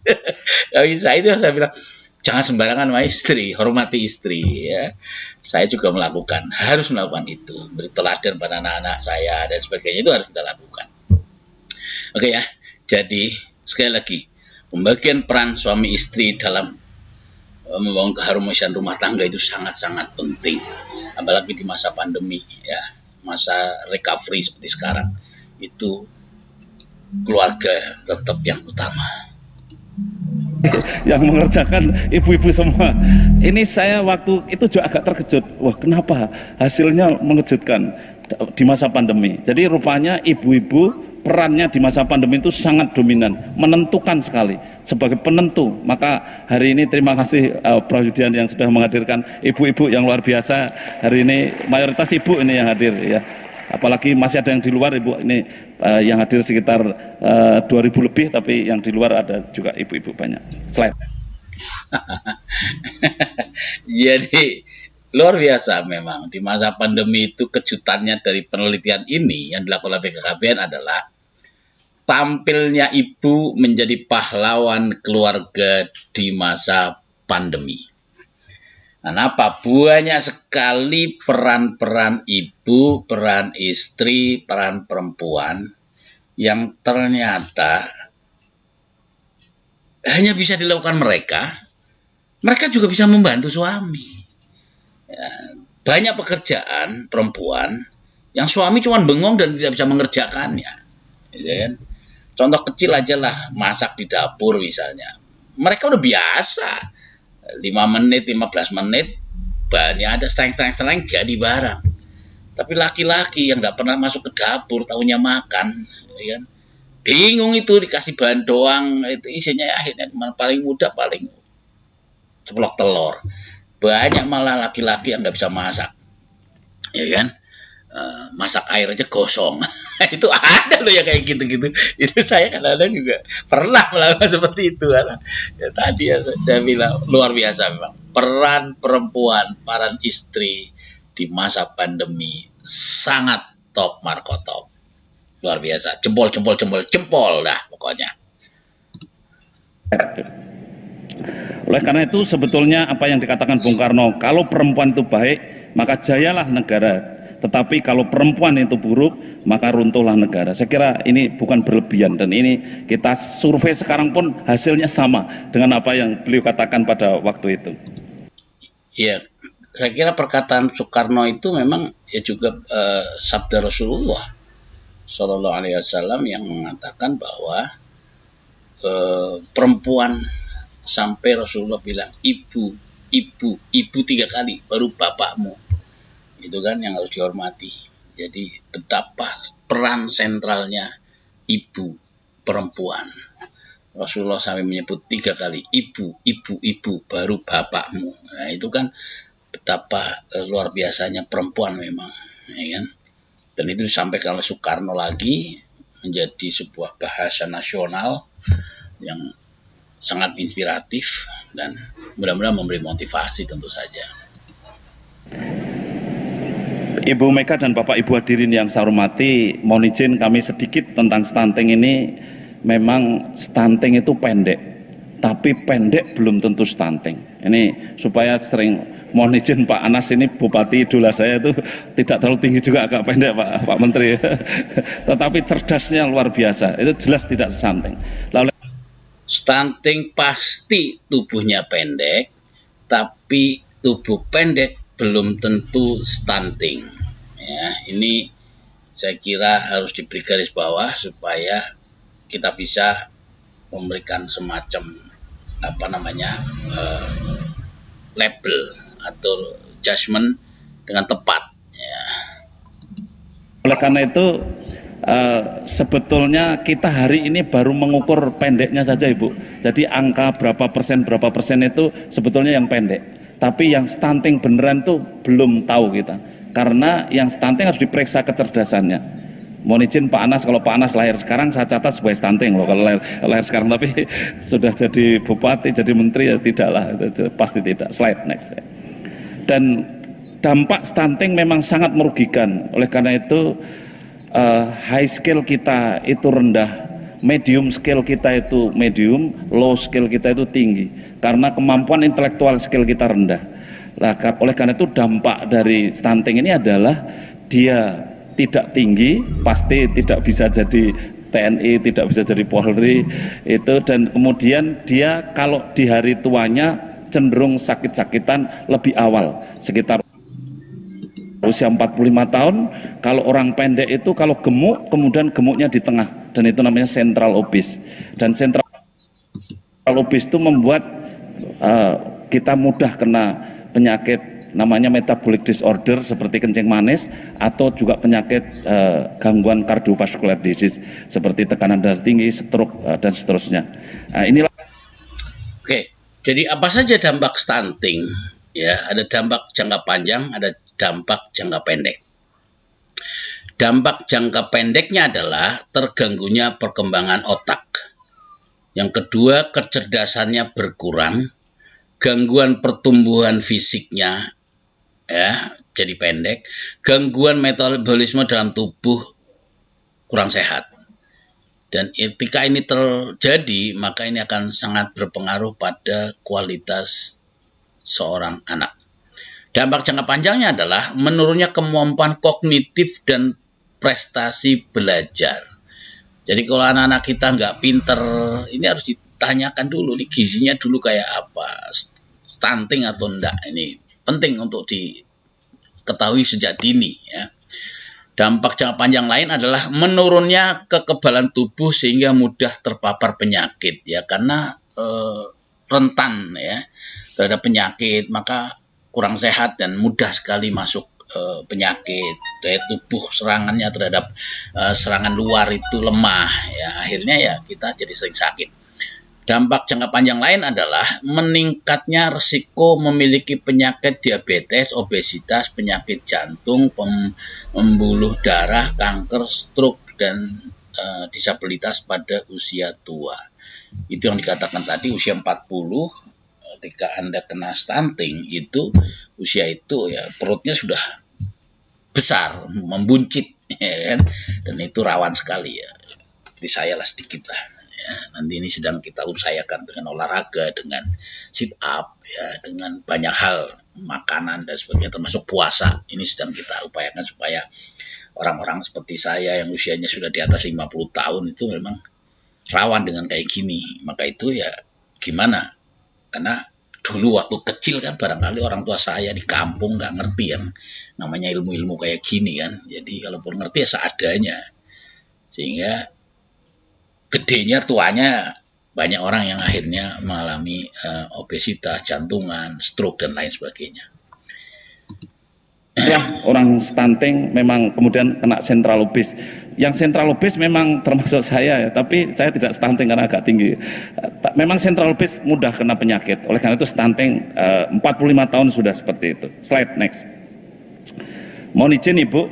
Gak bisa. Itu yang saya bilang, jangan sembarangan sama istri, hormati istri, ya. Saya juga harus melakukan itu, beri teladan pada anak-anak saya dan sebagainya, itu harus kita lakukan. Oke ya, jadi sekali lagi, pembagian peran suami istri dalam membangun keharmonisan rumah tangga itu sangat-sangat penting, apalagi di masa pandemi, ya, masa recovery seperti sekarang. Itu keluarga tetap yang utama. Yang mengerjakan ibu-ibu semua. Ini saya waktu itu juga agak terkejut. Wah, kenapa hasilnya mengejutkan di masa pandemi. Jadi rupanya ibu-ibu perannya di masa pandemi itu sangat dominan, menentukan sekali, sebagai penentu. Maka hari ini terima kasih Prof. Yudian yang sudah menghadirkan ibu-ibu yang luar biasa. Hari ini mayoritas ibu ini yang hadir, ya. Apalagi masih ada yang di luar, ibu ini yang hadir sekitar 2000 lebih, tapi yang di luar ada juga ibu-ibu banyak. Slide. Jadi luar biasa memang di masa pandemi itu. Kejutannya dari penelitian ini yang dilakukan oleh BKKBN adalah tampilnya ibu menjadi pahlawan keluarga di masa pandemi. Kenapa? Banyak sekali peran-peran ibu, peran istri, peran perempuan yang ternyata hanya bisa dilakukan mereka. Mereka juga bisa membantu suami. Ya, banyak pekerjaan perempuan yang suami cuma bengong dan tidak bisa mengerjakannya, gitu kan? Contoh kecil aja lah, masak di dapur misalnya. Mereka udah biasa, 5 menit, 15 menit, bahannya ada, setengah jadi barang. Tapi laki-laki yang nggak pernah masuk ke dapur, taunya makan, ya kan? Bingung itu, dikasih bahan doang, itu isinya akhirnya paling mudah paling ceplok telur. Banyak malah laki-laki yang nggak bisa masak, ya kan? Masak air aja gosong. Itu ada loh ya kayak gitu-gitu. Itu saya kadang-kadang juga pernah melakukan seperti itu. Karena ya, tadi ya saya bilang luar biasa memang peran perempuan, peran istri di masa pandemi sangat top, markotop, luar biasa. Jempol dah pokoknya. Oleh karena itu sebetulnya apa yang dikatakan Bung Karno, kalau perempuan itu baik maka jayalah negara, tetapi kalau perempuan itu buruk maka runtuhlah negara. Saya kira ini bukan berlebihan, dan ini kita survei sekarang pun hasilnya sama dengan apa yang beliau katakan pada waktu itu. Iya, saya kira perkataan Soekarno itu memang ya juga sabda Rasulullah Shallallahu Alaihi Wasallam yang mengatakan bahwa perempuan, sampai Rasulullah bilang ibu ibu 3 kali, baru bapakmu. Itu kan yang harus dihormati. Jadi betapa peran sentralnya ibu perempuan. Rasulullah sampai menyebut 3 kali, ibu, baru bapakmu. Nah itu kan betapa luar biasanya perempuan memang, ya kan? Dan itu disampaikan oleh Soekarno lagi, menjadi sebuah bahasa nasional yang sangat inspiratif dan mudah-mudahan memberi motivasi tentu saja. Ibu Mega dan Bapak Ibu hadirin yang saya hormati, mohon izin kami sedikit tentang stunting ini. Memang stunting itu pendek, tapi pendek belum tentu stunting. Ini supaya sering, mohon izin Pak Anas, ini Bupati idola saya itu tidak terlalu tinggi juga, agak pendek Pak Menteri. Tetapi cerdasnya luar biasa, itu jelas tidak stunting. Lalu Stunting pasti tubuhnya pendek, tapi tubuh pendek belum tentu stunting. Ya, ini saya kira harus diberi garis bawah supaya kita bisa memberikan semacam label atau judgement dengan tepat. Ya. Oleh karena itu sebetulnya kita hari ini baru mengukur pendeknya saja Ibu. Jadi angka berapa persen itu sebetulnya yang pendek. Tapi yang stunting beneran tuh belum tahu kita. Karena yang stunting harus diperiksa kecerdasannya. Mohon izin Pak Anas, kalau Pak Anas lahir sekarang saya catat sebagai stunting loh. Kalau lahir sekarang, tapi sudah jadi bupati, jadi menteri ya tidaklah, itu pasti tidak. Slide next. Dan dampak stunting memang sangat merugikan. Oleh karena itu high skill kita itu rendah, medium skill kita itu medium, low skill kita itu tinggi. Karena kemampuan intelektual skill kita rendah. Nah, oleh karena itu dampak dari stunting ini adalah dia tidak tinggi, pasti tidak bisa jadi TNI, tidak bisa jadi Polri itu, dan kemudian dia kalau di hari tuanya cenderung sakit-sakitan lebih awal, sekitar usia 45 tahun. Kalau orang pendek itu kalau gemuk, kemudian gemuknya di tengah, dan itu namanya central obese. Dan central obese itu membuat kita mudah kena penyakit namanya metabolic disorder seperti kencing manis, atau juga penyakit gangguan cardiovascular disease seperti tekanan darah tinggi, stroke dan seterusnya. Inilah. Oke, jadi apa saja dampak stunting? Ya, ada dampak jangka panjang, ada dampak jangka pendek. Dampak jangka pendeknya adalah terganggunya perkembangan otak. Yang kedua, kecerdasannya berkurang, gangguan pertumbuhan fisiknya ya jadi pendek, gangguan metabolisme dalam tubuh kurang sehat. Dan ketika ini terjadi, maka ini akan sangat berpengaruh pada kualitas seorang anak. Dampak jangka panjangnya adalah menurunnya kemampuan kognitif dan prestasi belajar. Jadi kalau anak-anak kita nggak pinter, ini harus ditanyakan dulu nih gizinya dulu kayak apa, stunting atau enggak. Ini penting untuk diketahui sejak dini ya. Dampak jangka panjang lain adalah menurunnya kekebalan tubuh sehingga mudah terpapar penyakit ya, karena rentan ya terhadap penyakit, maka kurang sehat dan mudah sekali masuk penyakit. Daya tubuh serangannya terhadap serangan luar itu lemah ya, akhirnya ya kita jadi sering sakit. Dampak jangka panjang lain adalah meningkatnya risiko memiliki penyakit diabetes, obesitas, penyakit jantung, pembuluh darah, kanker, stroke, dan disabilitas pada usia tua. Itu yang dikatakan tadi, usia 40 ketika Anda kena stunting itu, usia itu ya perutnya sudah besar, membuncit ya kan? Dan itu rawan sekali ya. Seperti saya lah sedikit lah. Ya, nanti ini sedang kita usahakan dengan olahraga, dengan sit up ya, dengan banyak hal, makanan dan sebagainya, termasuk puasa. Ini sedang kita upayakan supaya orang-orang seperti saya yang usianya sudah di atas 50 tahun itu memang rawan dengan kayak gini. Maka itu ya gimana? Karena dulu waktu kecil kan barangkali orang tua saya di kampung nggak ngerti yang namanya ilmu-ilmu kayak gini kan. Jadi kalaupun ngerti ya seadanya. Sehingga gedenya tuanya banyak orang yang akhirnya mengalami obesitas, jantungan, stroke dan lain sebagainya. Itulah orang stunting memang kemudian kena sentral obes. Yang sentral obes memang termasuk saya ya, tapi saya tidak stunting karena agak tinggi. Memang sentral obes mudah kena penyakit. Oleh karena itu stunting 45 tahun sudah seperti itu. Slide next. Mohon izin Ibu,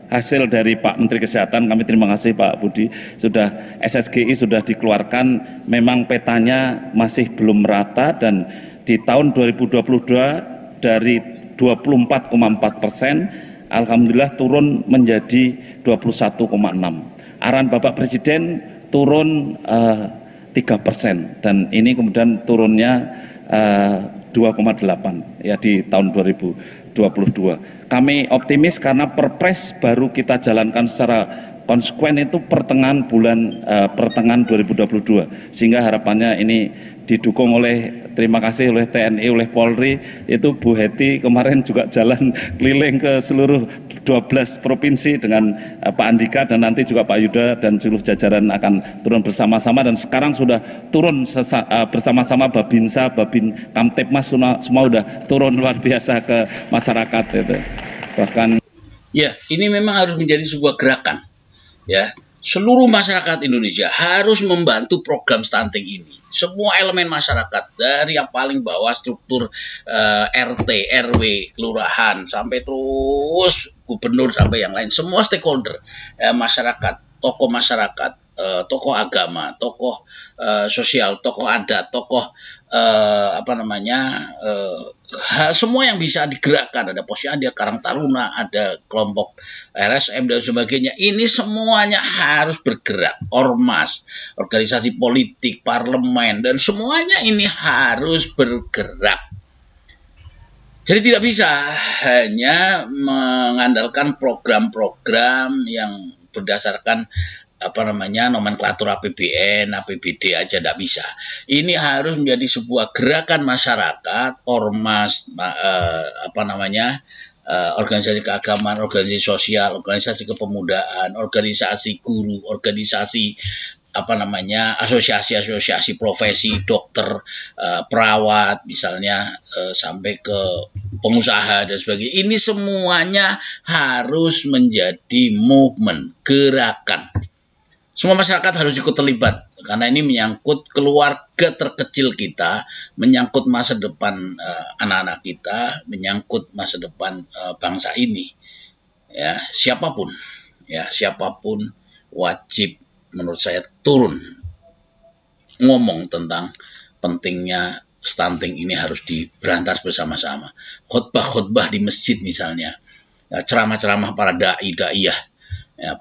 hasil dari Pak Menteri Kesehatan, kami terima kasih Pak Budi, sudah SSGI sudah dikeluarkan, memang petanya masih belum merata dan di tahun 2022 dari 24,4%, alhamdulillah turun menjadi 21,6%. Arahan Bapak Presiden turun 3% dan ini kemudian turunnya 2,8 ya di tahun 2022. Kami optimis karena Perpres baru kita jalankan secara konsekuen itu pertengahan 2022, sehingga harapannya ini didukung oleh, terima kasih oleh TNI, oleh Polri. Itu Bu Heti kemarin juga jalan keliling ke seluruh 12 provinsi dengan Pak Andika, dan nanti juga Pak Yuda dan seluruh jajaran akan turun bersama-sama, dan sekarang sudah turun bersama-sama Babinsa, Babin Kamtipmas semua sudah turun luar biasa ke masyarakat itu. Bahkan ya, ini memang harus menjadi sebuah gerakan. Ya, seluruh masyarakat Indonesia harus membantu program stunting ini. Semua elemen masyarakat dari yang paling bawah struktur RT, RW, kelurahan sampai terus gubernur sampai yang lain, semua stakeholder masyarakat, tokoh agama, tokoh sosial, tokoh adat, tokoh semua yang bisa digerakkan. Ada Posyandu, Karang Taruna, ada kelompok RSM dan sebagainya. Ini semuanya harus bergerak. Ormas, organisasi politik, parlemen, dan semuanya ini harus bergerak. Jadi tidak bisa hanya mengandalkan program-program yang berdasarkan nomenklatur APBN, APBD aja tidak bisa. Ini harus menjadi sebuah gerakan masyarakat, ormas, organisasi keagamaan, organisasi sosial, organisasi kepemudaan, organisasi guru, organisasi asosiasi-asosiasi profesi, dokter, perawat misalnya, sampai ke pengusaha dan sebagainya. Ini semuanya harus menjadi movement, gerakan. Semua masyarakat harus ikut terlibat karena ini menyangkut keluarga terkecil kita, menyangkut masa depan anak-anak kita, menyangkut masa depan bangsa ini. Ya, siapapun wajib menurut saya turun ngomong tentang pentingnya stunting ini harus diberantas bersama-sama. Khotbah-khotbah di masjid misalnya, ceramah-ceramah para da'i-da'iyah,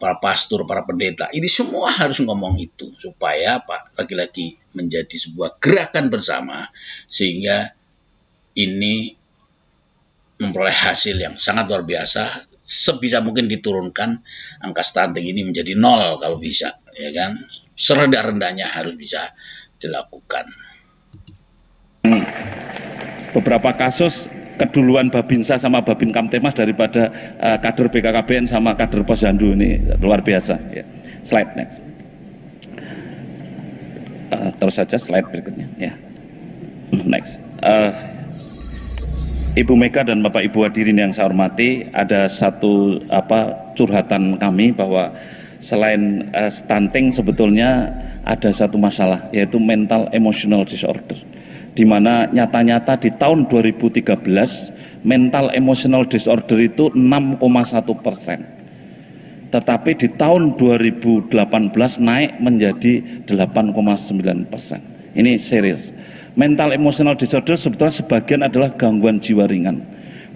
para pastor, para pendeta, ini semua harus ngomong itu supaya lagi-lagi menjadi sebuah gerakan bersama sehingga ini memperoleh hasil yang sangat luar biasa. Sebisa mungkin diturunkan angka stunting ini menjadi 0 kalau bisa, ya kan? Serendah-rendahnya harus bisa dilakukan. Beberapa kasus keduluan Babinsa sama Babin Kamtipmas daripada kader BKKBN sama kader Posyandu, ini luar biasa ya. Slide next. Terus saja slide berikutnya ya. Next. Ibu Mega dan Bapak Ibu hadirin yang saya hormati, ada satu curhatan kami bahwa selain stunting sebetulnya ada satu masalah, yaitu mental emotional disorder, di mana nyata-nyata di tahun 2013 mental emotional disorder itu 6,1%, tetapi di tahun 2018 naik menjadi 8,9%. Ini serius. Mental emotional disorder sebetulnya sebagian adalah gangguan jiwa ringan.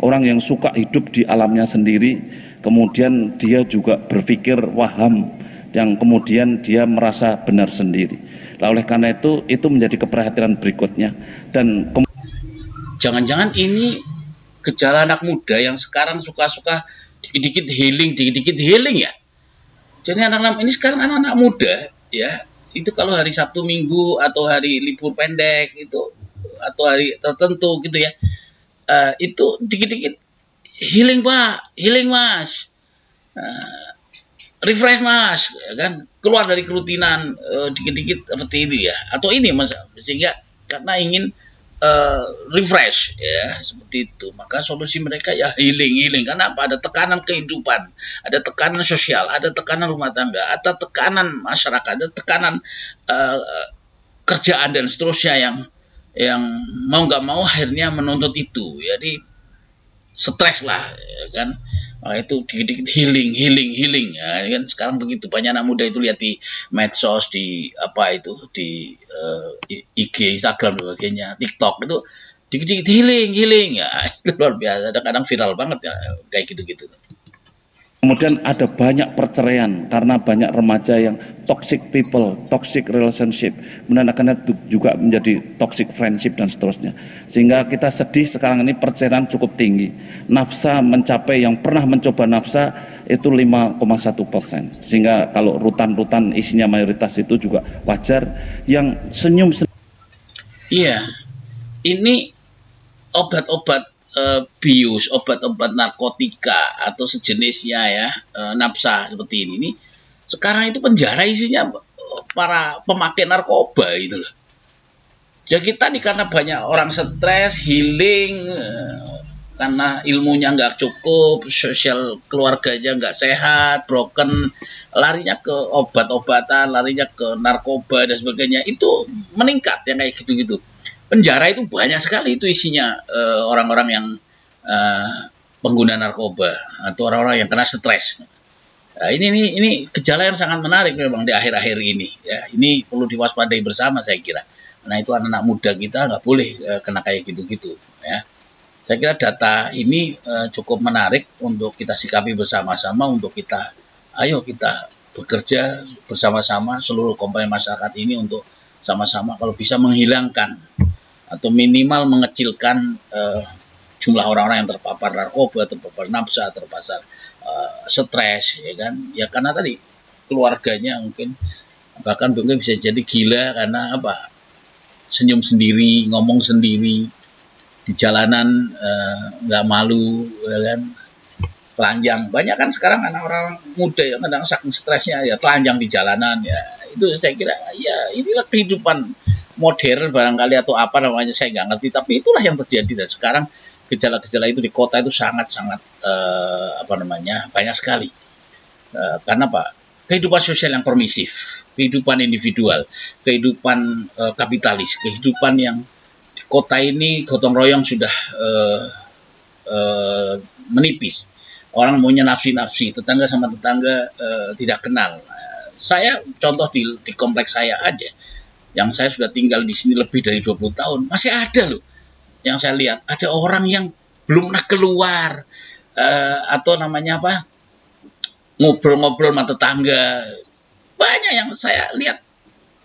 Orang yang suka hidup di alamnya sendiri, kemudian dia juga berpikir waham, yang kemudian dia merasa benar sendiri. Oleh karena itu menjadi keprihatinan berikutnya. Dan jangan-jangan ini gejala anak muda yang sekarang suka-suka dikit-dikit healing ya. Jadi anak-anak ini sekarang anak-anak muda ya, itu kalau hari Sabtu Minggu atau hari libur pendek itu atau hari tertentu gitu ya, itu dikit-dikit healing Pak, healing Mas. refresh mas, ya kan, keluar dari kerutinan dikit-dikit seperti itu ya, atau ini mas, sehingga karena ingin refresh ya seperti itu, maka solusi mereka ya healing. Karena apa? Ada tekanan kehidupan, ada tekanan sosial, ada tekanan rumah tangga, ada tekanan masyarakat, ada tekanan uh, kerjaan dan seterusnya yang mau nggak mau akhirnya menuntut itu. Jadi stres lah, ya kan. Nah, itu dikit-dikit healing ya kan, sekarang begitu banyak anak muda itu lihat di medsos, di apa itu, di IG, Instagram dan sebagainya, TikTok itu dikit-dikit healing ya. Itu luar biasa, kadang viral banget ya kayak gitu-gitu. Kemudian ada banyak perceraian karena banyak remaja yang toxic people, toxic relationship, kemudian akhirnya juga menjadi toxic friendship dan seterusnya. Sehingga kita sedih sekarang ini perceraian cukup tinggi. Nafsa mencapai, yang pernah mencoba nafsa itu 5,1%. Sehingga kalau rutan-rutan isinya mayoritas itu juga wajar. Yang senyum. Iya, ini obat-obat bius, obat-obat narkotika atau sejenisnya ya, nafsa seperti ini sekarang itu penjara isinya para pemakai narkoba itu loh. Jadi kita nih karena banyak orang stres, healing, karena ilmunya nggak cukup, sosial keluarganya nggak sehat, broken, larinya ke obat-obatan, larinya ke narkoba dan sebagainya, itu meningkat yang kayak gitu-gitu. Penjara itu banyak sekali itu isinya orang-orang yang pengguna narkoba atau orang-orang yang kena stres. Nah, ini gejala yang sangat menarik memang di akhir-akhir ini. Ya, ini perlu diwaspadai bersama saya kira. Nah itu anak-anak muda kita nggak boleh kena kayak gitu-gitu. Ya, saya kira data ini cukup menarik untuk kita sikapi bersama-sama, untuk ayo kita bekerja bersama-sama seluruh komponen masyarakat ini untuk sama-sama kalau bisa menghilangkan atau minimal mengecilkan jumlah orang-orang yang terpapar narkoba, terpapar nafsa, terpapar stres, ya kan? Ya karena tadi keluarganya mungkin bahkan bisa jadi gila karena apa? Senyum sendiri, ngomong sendiri di jalanan, nggak malu, ya kan? Telanjang. Banyak kan sekarang anak-orang muda yang kadang saking stresnya ya telanjang di jalanan ya. Itu saya kira ya inilah kehidupan modern barangkali atau apa namanya saya nggak ngerti, tapi itulah yang terjadi. Dan sekarang gejala-gejala itu di kota itu sangat-sangat banyak sekali, karena apa, kehidupan sosial yang permisif, kehidupan individual, kehidupan kapitalis, kehidupan yang di kota ini gotong royong sudah menipis, orang maunya nafsi-nafsi, tetangga sama tetangga tidak kenal. Saya contoh di kompleks saya aja, yang saya sudah tinggal di sini lebih dari 20 tahun, masih ada loh yang saya lihat, ada orang yang belum pernah keluar, atau namanya apa, ngobrol-ngobrol sama tetangga. Banyak yang saya lihat,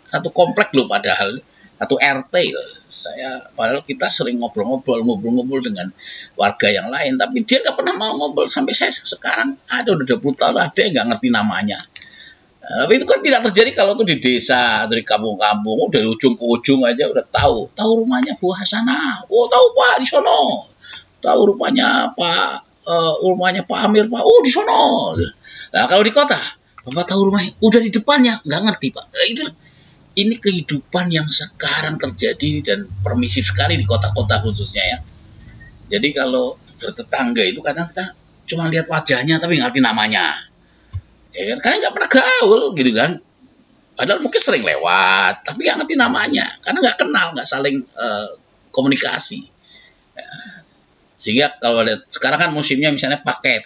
satu komplek loh, padahal satu RT loh. Padahal kita sering ngobrol-ngobrol dengan warga yang lain, tapi dia nggak pernah mau ngobrol. Sampai saya sekarang udah 20 tahun ada yang nggak ngerti namanya. Tapi itu kan tidak terjadi kalau itu di desa, dari kampung-kampung, dari ujung ke ujung aja udah tahu rumahnya Bu Hasanah, oh tahu Pak di sono, tahu rumahnya rumahnya Pak Amir Pak, oh di sono. Nah kalau di kota, Bapak tahu rumahnya udah di depannya, nggak ngerti Pak. Nah, ini kehidupan yang sekarang terjadi dan permisif sekali di kota-kota khususnya ya. Jadi kalau bertetangga itu kadang kita cuma lihat wajahnya tapi nggak ngerti namanya. Ya kan, karena nggak pernah gaul gitu kan, padahal mungkin sering lewat tapi nggak ngerti namanya karena nggak kenal, nggak saling komunikasi ya. Sehingga kalau ada sekarang kan musimnya misalnya paket,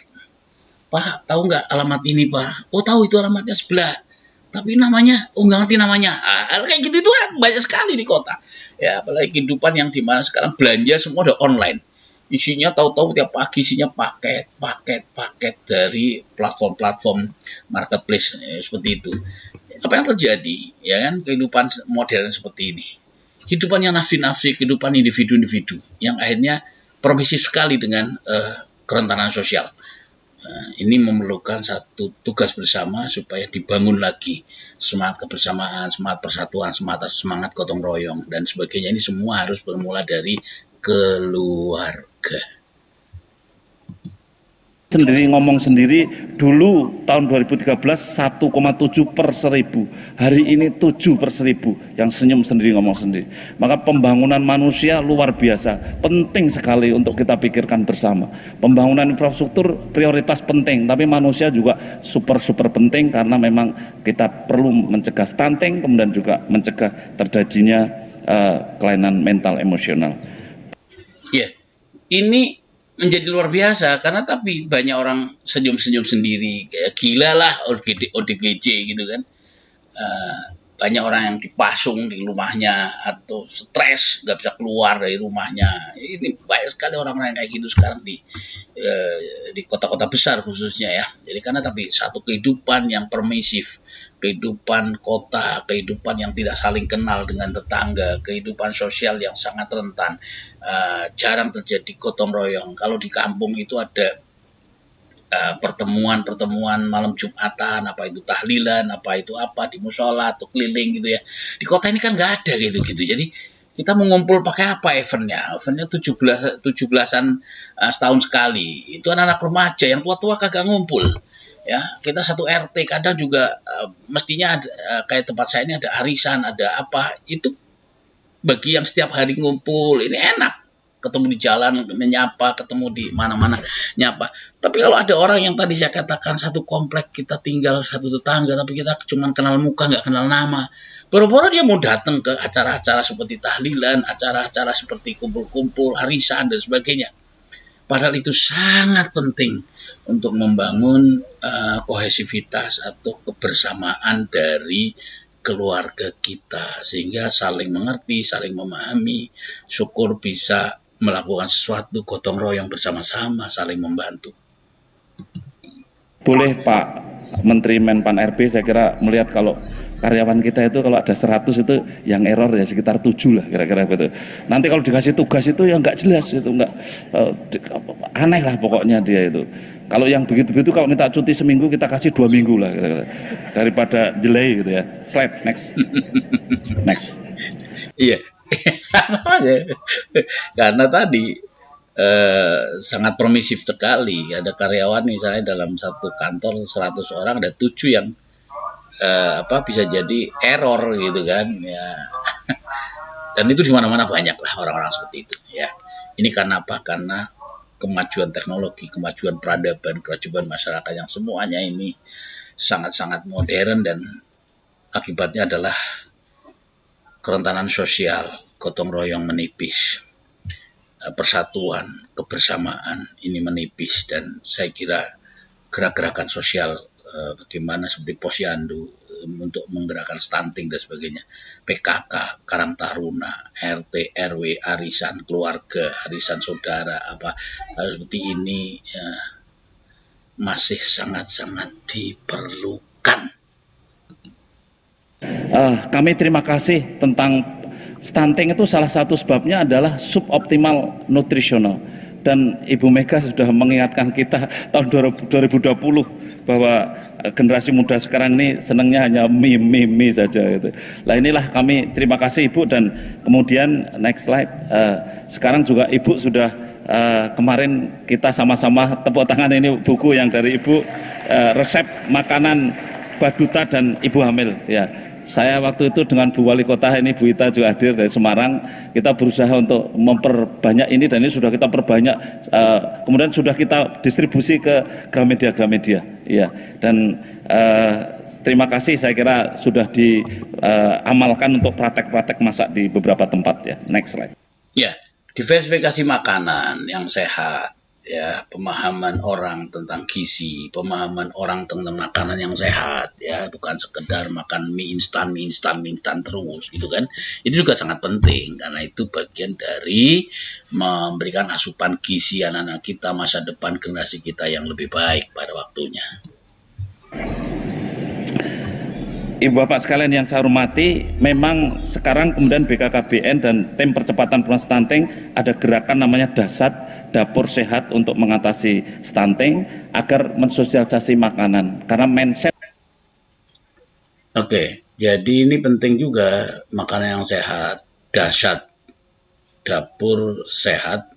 Pak tahu nggak alamat ini Pak, oh tahu itu alamatnya sebelah, tapi namanya nggak ngerti namanya. Kayak gitu itu kan banyak sekali di kota ya, apalagi kehidupan yang dimana sekarang belanja semua udah online, isinya tahu-tahu tiap pagi isinya paket dari platform marketplace seperti itu. Apa yang terjadi ya kan, kehidupan modern seperti ini, kehidupan yang nafsi-nafsi, kehidupan individu-individu yang akhirnya permisif sekali dengan kerentanan sosial. Ini memerlukan satu tugas bersama supaya dibangun lagi semangat kebersamaan, semangat persatuan, semangat gotong royong dan sebagainya. Ini semua harus bermula dari keluarga. sendiri ngomong sendiri, dulu tahun 2013 1,7 per 1000, hari ini 7 per 1000 yang senyum sendiri ngomong sendiri. Maka pembangunan manusia luar biasa, penting sekali untuk kita pikirkan bersama. Pembangunan infrastruktur prioritas penting, tapi manusia juga super penting, karena memang kita perlu mencegah stunting, kemudian juga mencegah terjadinya kelainan mental emosional. Ya, ini menjadi luar biasa karena tapi banyak orang senyum-senyum sendiri, kayak gila lah ODGJ gitu kan. Banyak orang yang dipasung di rumahnya atau stres nggak bisa keluar dari rumahnya. Ini banyak sekali orang-orang yang kayak gitu sekarang di kota-kota besar khususnya ya. Jadi karena tapi satu kehidupan yang permisif, kehidupan kota, kehidupan yang tidak saling kenal dengan tetangga, kehidupan sosial yang sangat rentan, jarang terjadi gotong royong. Kalau di kampung itu ada pertemuan malam Jumatan, apa itu tahlilan, apa itu apa di musola atau keliling gitu ya. Di kota ini kan nggak ada gitu. Jadi kita mengumpul pakai apa eventnya? Eventnya 17-an setahun sekali. Itu anak-anak remaja, yang tua-tua kagak ngumpul. Ya, kita satu RT kadang juga mestinya ada, kayak tempat saya ini ada arisan, ada apa. Itu bagi yang setiap hari ngumpul, ini enak. Ketemu di jalan menyapa, ketemu di mana-mana nyapa. Tapi kalau ada orang yang tadi saya katakan satu komplek kita tinggal satu tetangga, tapi kita cuma kenal muka nggak kenal nama, boro-boro dia mau datang ke acara-acara seperti tahlilan, acara-acara seperti kumpul-kumpul, arisan dan sebagainya. Padahal itu sangat penting untuk membangun kohesivitas atau kebersamaan dari keluarga kita, sehingga saling mengerti, saling memahami, syukur bisa melakukan sesuatu gotong royong bersama-sama, saling membantu. Boleh Pak Menteri Menpan RB, saya kira melihat kalau karyawan kita itu kalau ada 100 itu yang error ya sekitar 7 lah kira-kira begitu. Nanti kalau dikasih tugas itu yang nggak jelas, itu nggak aneh lah pokoknya dia itu. Kalau yang begitu-begitu kalau minta cuti seminggu kita kasih 2 minggu lah kira-kira, daripada delay gitu ya. Slide next. Iya. Karena tadi sangat permisif sekali. Ada karyawan misalnya dalam satu kantor 100 orang ada 7 yang bisa jadi error gitu kan ya. Dan itu di mana-mana banyak lah orang-orang seperti itu ya. Ini karena apa? Karena kemajuan teknologi, kemajuan peradaban, kemajuan masyarakat yang semuanya ini sangat-sangat modern, dan akibatnya adalah kerentanan sosial, gotong royong menipis, persatuan, kebersamaan ini menipis, dan saya kira gerak-gerakan sosial bagaimana seperti Posyandu untuk menggerakkan stunting dan sebagainya, PKK, Karang Taruna, RT, RW, arisan keluarga, arisan saudara, hal seperti ini masih sangat-sangat diperlukan. Kami terima kasih. Tentang stunting itu salah satu sebabnya adalah suboptimal nutrisional, dan Ibu Mega sudah mengingatkan kita tahun 2020 bahwa generasi muda sekarang ini senangnya hanya mie saja gitu. Nah inilah kami terima kasih Ibu, dan kemudian next slide. Sekarang juga Ibu sudah kemarin kita sama-sama tepuk tangan, ini buku yang dari Ibu, resep makanan Baduta dan Ibu Hamil ya. Saya waktu itu dengan Bu Wali Kota ini, Bu Ita juga hadir dari Semarang, kita berusaha untuk memperbanyak ini, dan ini sudah kita perbanyak, kemudian sudah kita distribusi ke Gramedia ya. Dan terima kasih, saya kira sudah diamalkan untuk praktek-praktek masak di beberapa tempat ya. Next slide. Ya, diversifikasi makanan yang sehat ya, pemahaman orang tentang gizi, pemahaman orang tentang makanan yang sehat ya, bukan sekedar makan mie instan terus gitu kan. Itu juga sangat penting, karena itu bagian dari memberikan asupan gizi anak-anak kita, masa depan generasi kita yang lebih baik pada waktunya. Ibu Bapak sekalian yang saya hormati, memang sekarang kemudian BKKBN dan tim percepatan penurunan stunting ada gerakan namanya DASAD, Dapur Sehat untuk mengatasi stunting, agar mensosialisasi makanan, karena mindset. Oke, jadi ini penting juga, makanan yang sehat, DASAD, Dapur Sehat,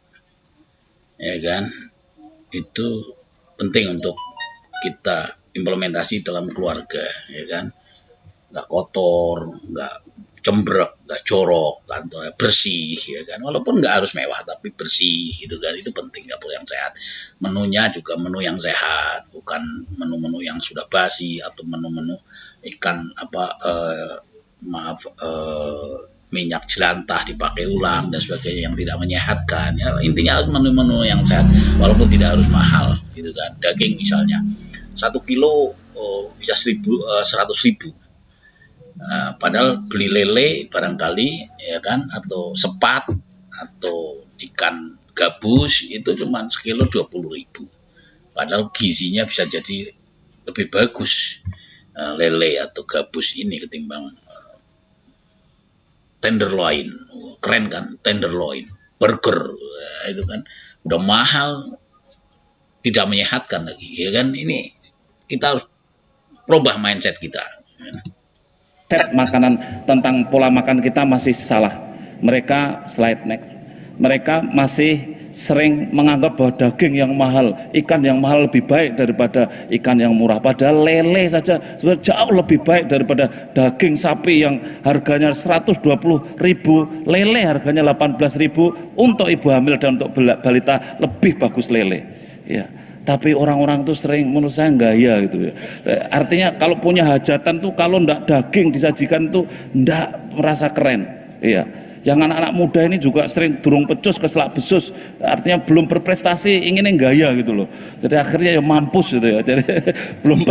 ya kan, itu penting untuk kita implementasi dalam keluarga, ya kan? Nggak kotor, nggak cembrek, nggak jorok, kantornya bersih, ya kan? Walaupun nggak harus mewah, tapi bersih, gitu kan? Itu penting, dapur yang sehat. Menunya juga menu yang sehat, bukan menu-menu yang sudah basi atau menu-menu ikan minyak jelantah dipakai ulang dan sebagainya yang tidak menyehatkan. Ya, intinya menu-menu yang sehat, walaupun tidak harus mahal, gitu kan? Daging misalnya 1 kilo bisa 100.000. Padahal beli lele barangkali, ya kan, atau sepat atau ikan gabus itu cuma sekilo 20.000. Padahal gizinya bisa jadi lebih bagus lele atau gabus ini ketimbang tenderloin. Keren kan, tenderloin, burger, itu kan udah mahal, tidak menyehatkan lagi, ya kan? Ini kita harus rubah mindset kita. Set makanan tentang pola makan kita masih salah. Mereka slide next. Mereka masih sering menganggap bahwa daging yang mahal, ikan yang mahal lebih baik daripada ikan yang murah. Padahal lele saja sebenarnya jauh lebih baik daripada daging sapi yang harganya 120.000, lele harganya 18.000. Untuk ibu hamil dan untuk balita lebih bagus lele. Ya. Tapi orang-orang tuh sering menurut saya gaya gitu ya. Artinya kalau punya hajatan tuh kalau ndak daging disajikan tuh ndak merasa keren. Iya. Yang anak-anak muda ini juga sering durung pecus keselak besus, artinya belum berprestasi, inginnya gaya gitu loh. Jadi akhirnya ya mampus gitu ya. Jadi belum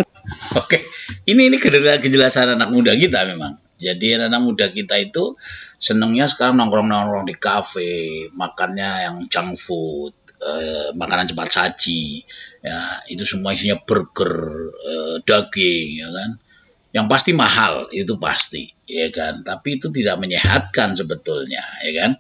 Oke, ini kejelasan anak muda kita memang. Jadi anak muda kita itu senangnya sekarang nongkrong-nongkrong di kafe, makannya yang junk food, makanan cepat saji, ya itu semua isinya burger, daging, ya kan, yang pasti mahal, itu pasti, ya kan, tapi itu tidak menyehatkan sebetulnya, ya kan,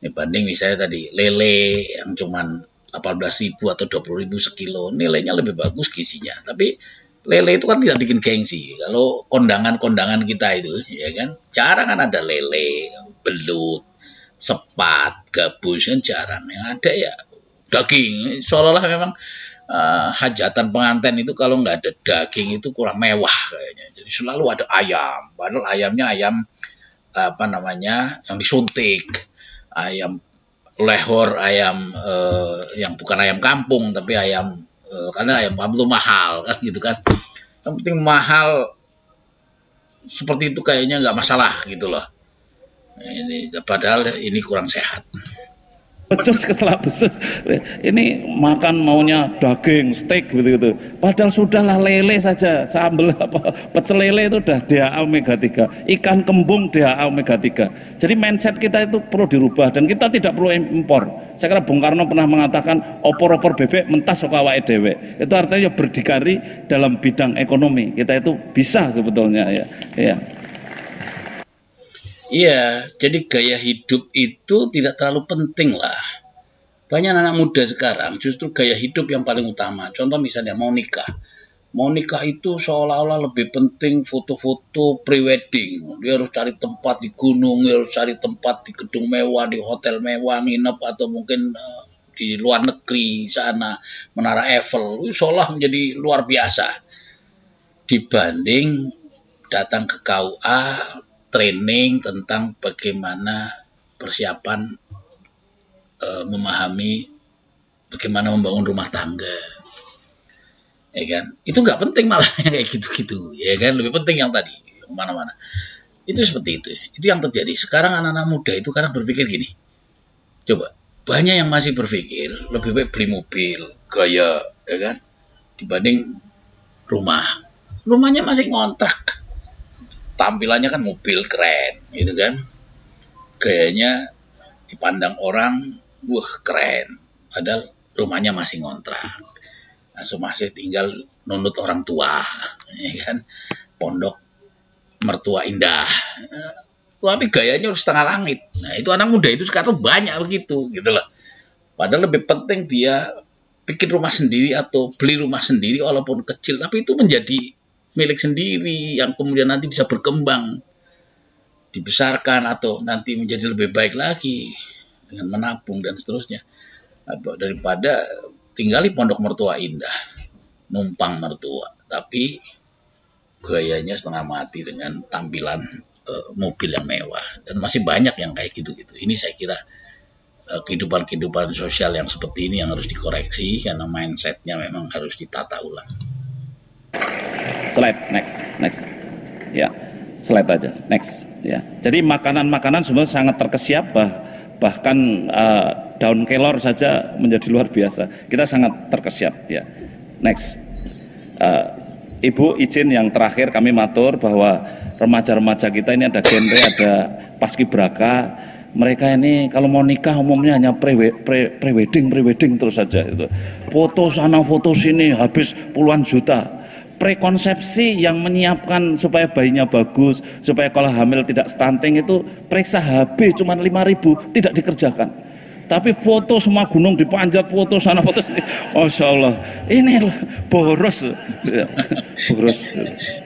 dibanding misalnya tadi lele yang cuman 18.000 atau 20.000 sekilo, nilainya lebih bagus gizinya, tapi lele itu kan tidak bikin gengsi. Kalau kondangan-kondangan kita itu, ya kan, jarang kan ada lele, belut, sepat, gabus, kan jarang. Yang ada ya daging. Seolah-olah memang hajatan pengantin itu kalau nggak ada daging itu kurang mewah kayaknya. Jadi selalu ada ayam. Padahal ayamnya ayam yang disuntik, ayam lehor, ayam yang bukan ayam kampung tapi ayam karena ayam kampung itu mahal kan gitu kan. Yang penting mahal seperti itu kayaknya nggak masalah gitu loh. Ini padahal ini kurang sehat. pecus keselak besus. Ini makan maunya daging, steak gitu-gitu. Padahal sudahlah lele saja, sambal pecel lele itu udah DHA omega 3, ikan kembung DHA omega 3. Jadi mindset kita itu perlu dirubah dan kita tidak perlu impor. Saya kira Bung Karno pernah mengatakan opor-opor bebek mentah suka awake dhewe. Itu artinya berdikari dalam bidang ekonomi. Kita itu bisa sebetulnya ya. Ya. Iya, jadi gaya hidup itu tidak terlalu penting lah. Banyak anak muda sekarang justru gaya hidup yang paling utama. Contoh misalnya mau nikah. Mau nikah itu seolah-olah lebih penting foto-foto pre-wedding. Dia harus cari tempat di gunung, dia harus cari tempat di gedung mewah, di hotel mewah, nginep atau mungkin di luar negeri sana, Menara Eiffel. Seolah menjadi luar biasa. Dibanding datang ke KUA, training tentang bagaimana persiapan memahami bagaimana membangun rumah tangga, ya kan, itu nggak penting malah yang kayak gitu-gitu, ya kan, lebih penting yang tadi mana-mana itu seperti itu yang terjadi sekarang. Anak-anak muda itu kadang berpikir gini, coba banyak yang masih berpikir lebih baik beli mobil gaya, ya kan, dibanding rumahnya masih ngontrak. Tampilannya kan mobil keren gitu kan, gayanya dipandang orang wah keren, padahal rumahnya masih ngontrak, masih tinggal nunut orang tua, ya kan, pondok mertua indah, tapi gayanya harus setengah langit. Nah itu anak muda itu sekarang banyak begitu gitu loh, padahal lebih penting dia bikin rumah sendiri atau beli rumah sendiri walaupun kecil, tapi itu menjadi milik sendiri yang kemudian nanti bisa berkembang, dibesarkan atau nanti menjadi lebih baik lagi dengan menabung dan seterusnya, daripada tinggal di Pondok Mertua Indah, numpang mertua, tapi gayanya setengah mati dengan tampilan mobil yang mewah, dan masih banyak yang kayak gitu-gitu. Ini saya kira kehidupan sosial yang seperti ini yang harus dikoreksi, karena mindsetnya memang harus ditata ulang. Slide next ya, slide aja next ya. Jadi makanan-makanan sebenarnya sangat terkesiap, bahkan daun kelor saja menjadi luar biasa. Kita sangat terkesiap ya. Next. Ibu izin yang terakhir kami matur bahwa remaja-remaja kita ini ada genre, ada paskibraka. Mereka ini kalau mau nikah umumnya hanya pre-wedding terus saja itu. Foto sana foto sini habis puluhan juta. Prekonsepsi yang menyiapkan supaya bayinya bagus, supaya kalau hamil tidak stunting itu periksa HB cuma 5.000, tidak dikerjakan. Tapi foto semua gunung dipanjat, foto sana foto sini, Masya Allah, ini boros, boros.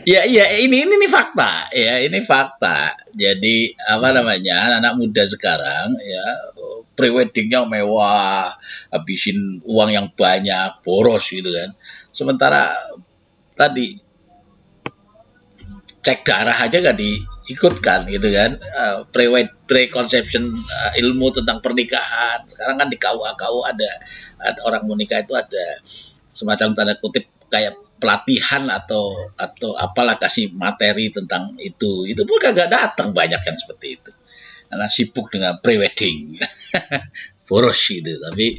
Ya, ini fakta, ya ini fakta. Jadi apa namanya, anak muda sekarang ya preweddingnya mewah, habisin uang yang banyak, boros gitu kan. Sementara tadi cek darah aja gak diikutkan gitu kan, preconception, ilmu tentang pernikahan. Sekarang kan di KUA ada orang mau nikah itu ada semacam tanda kutip kayak pelatihan atau apalah, kasih materi tentang itu pun kagak datang, banyak yang seperti itu karena sibuk dengan prewedding. Boros gitu. Tapi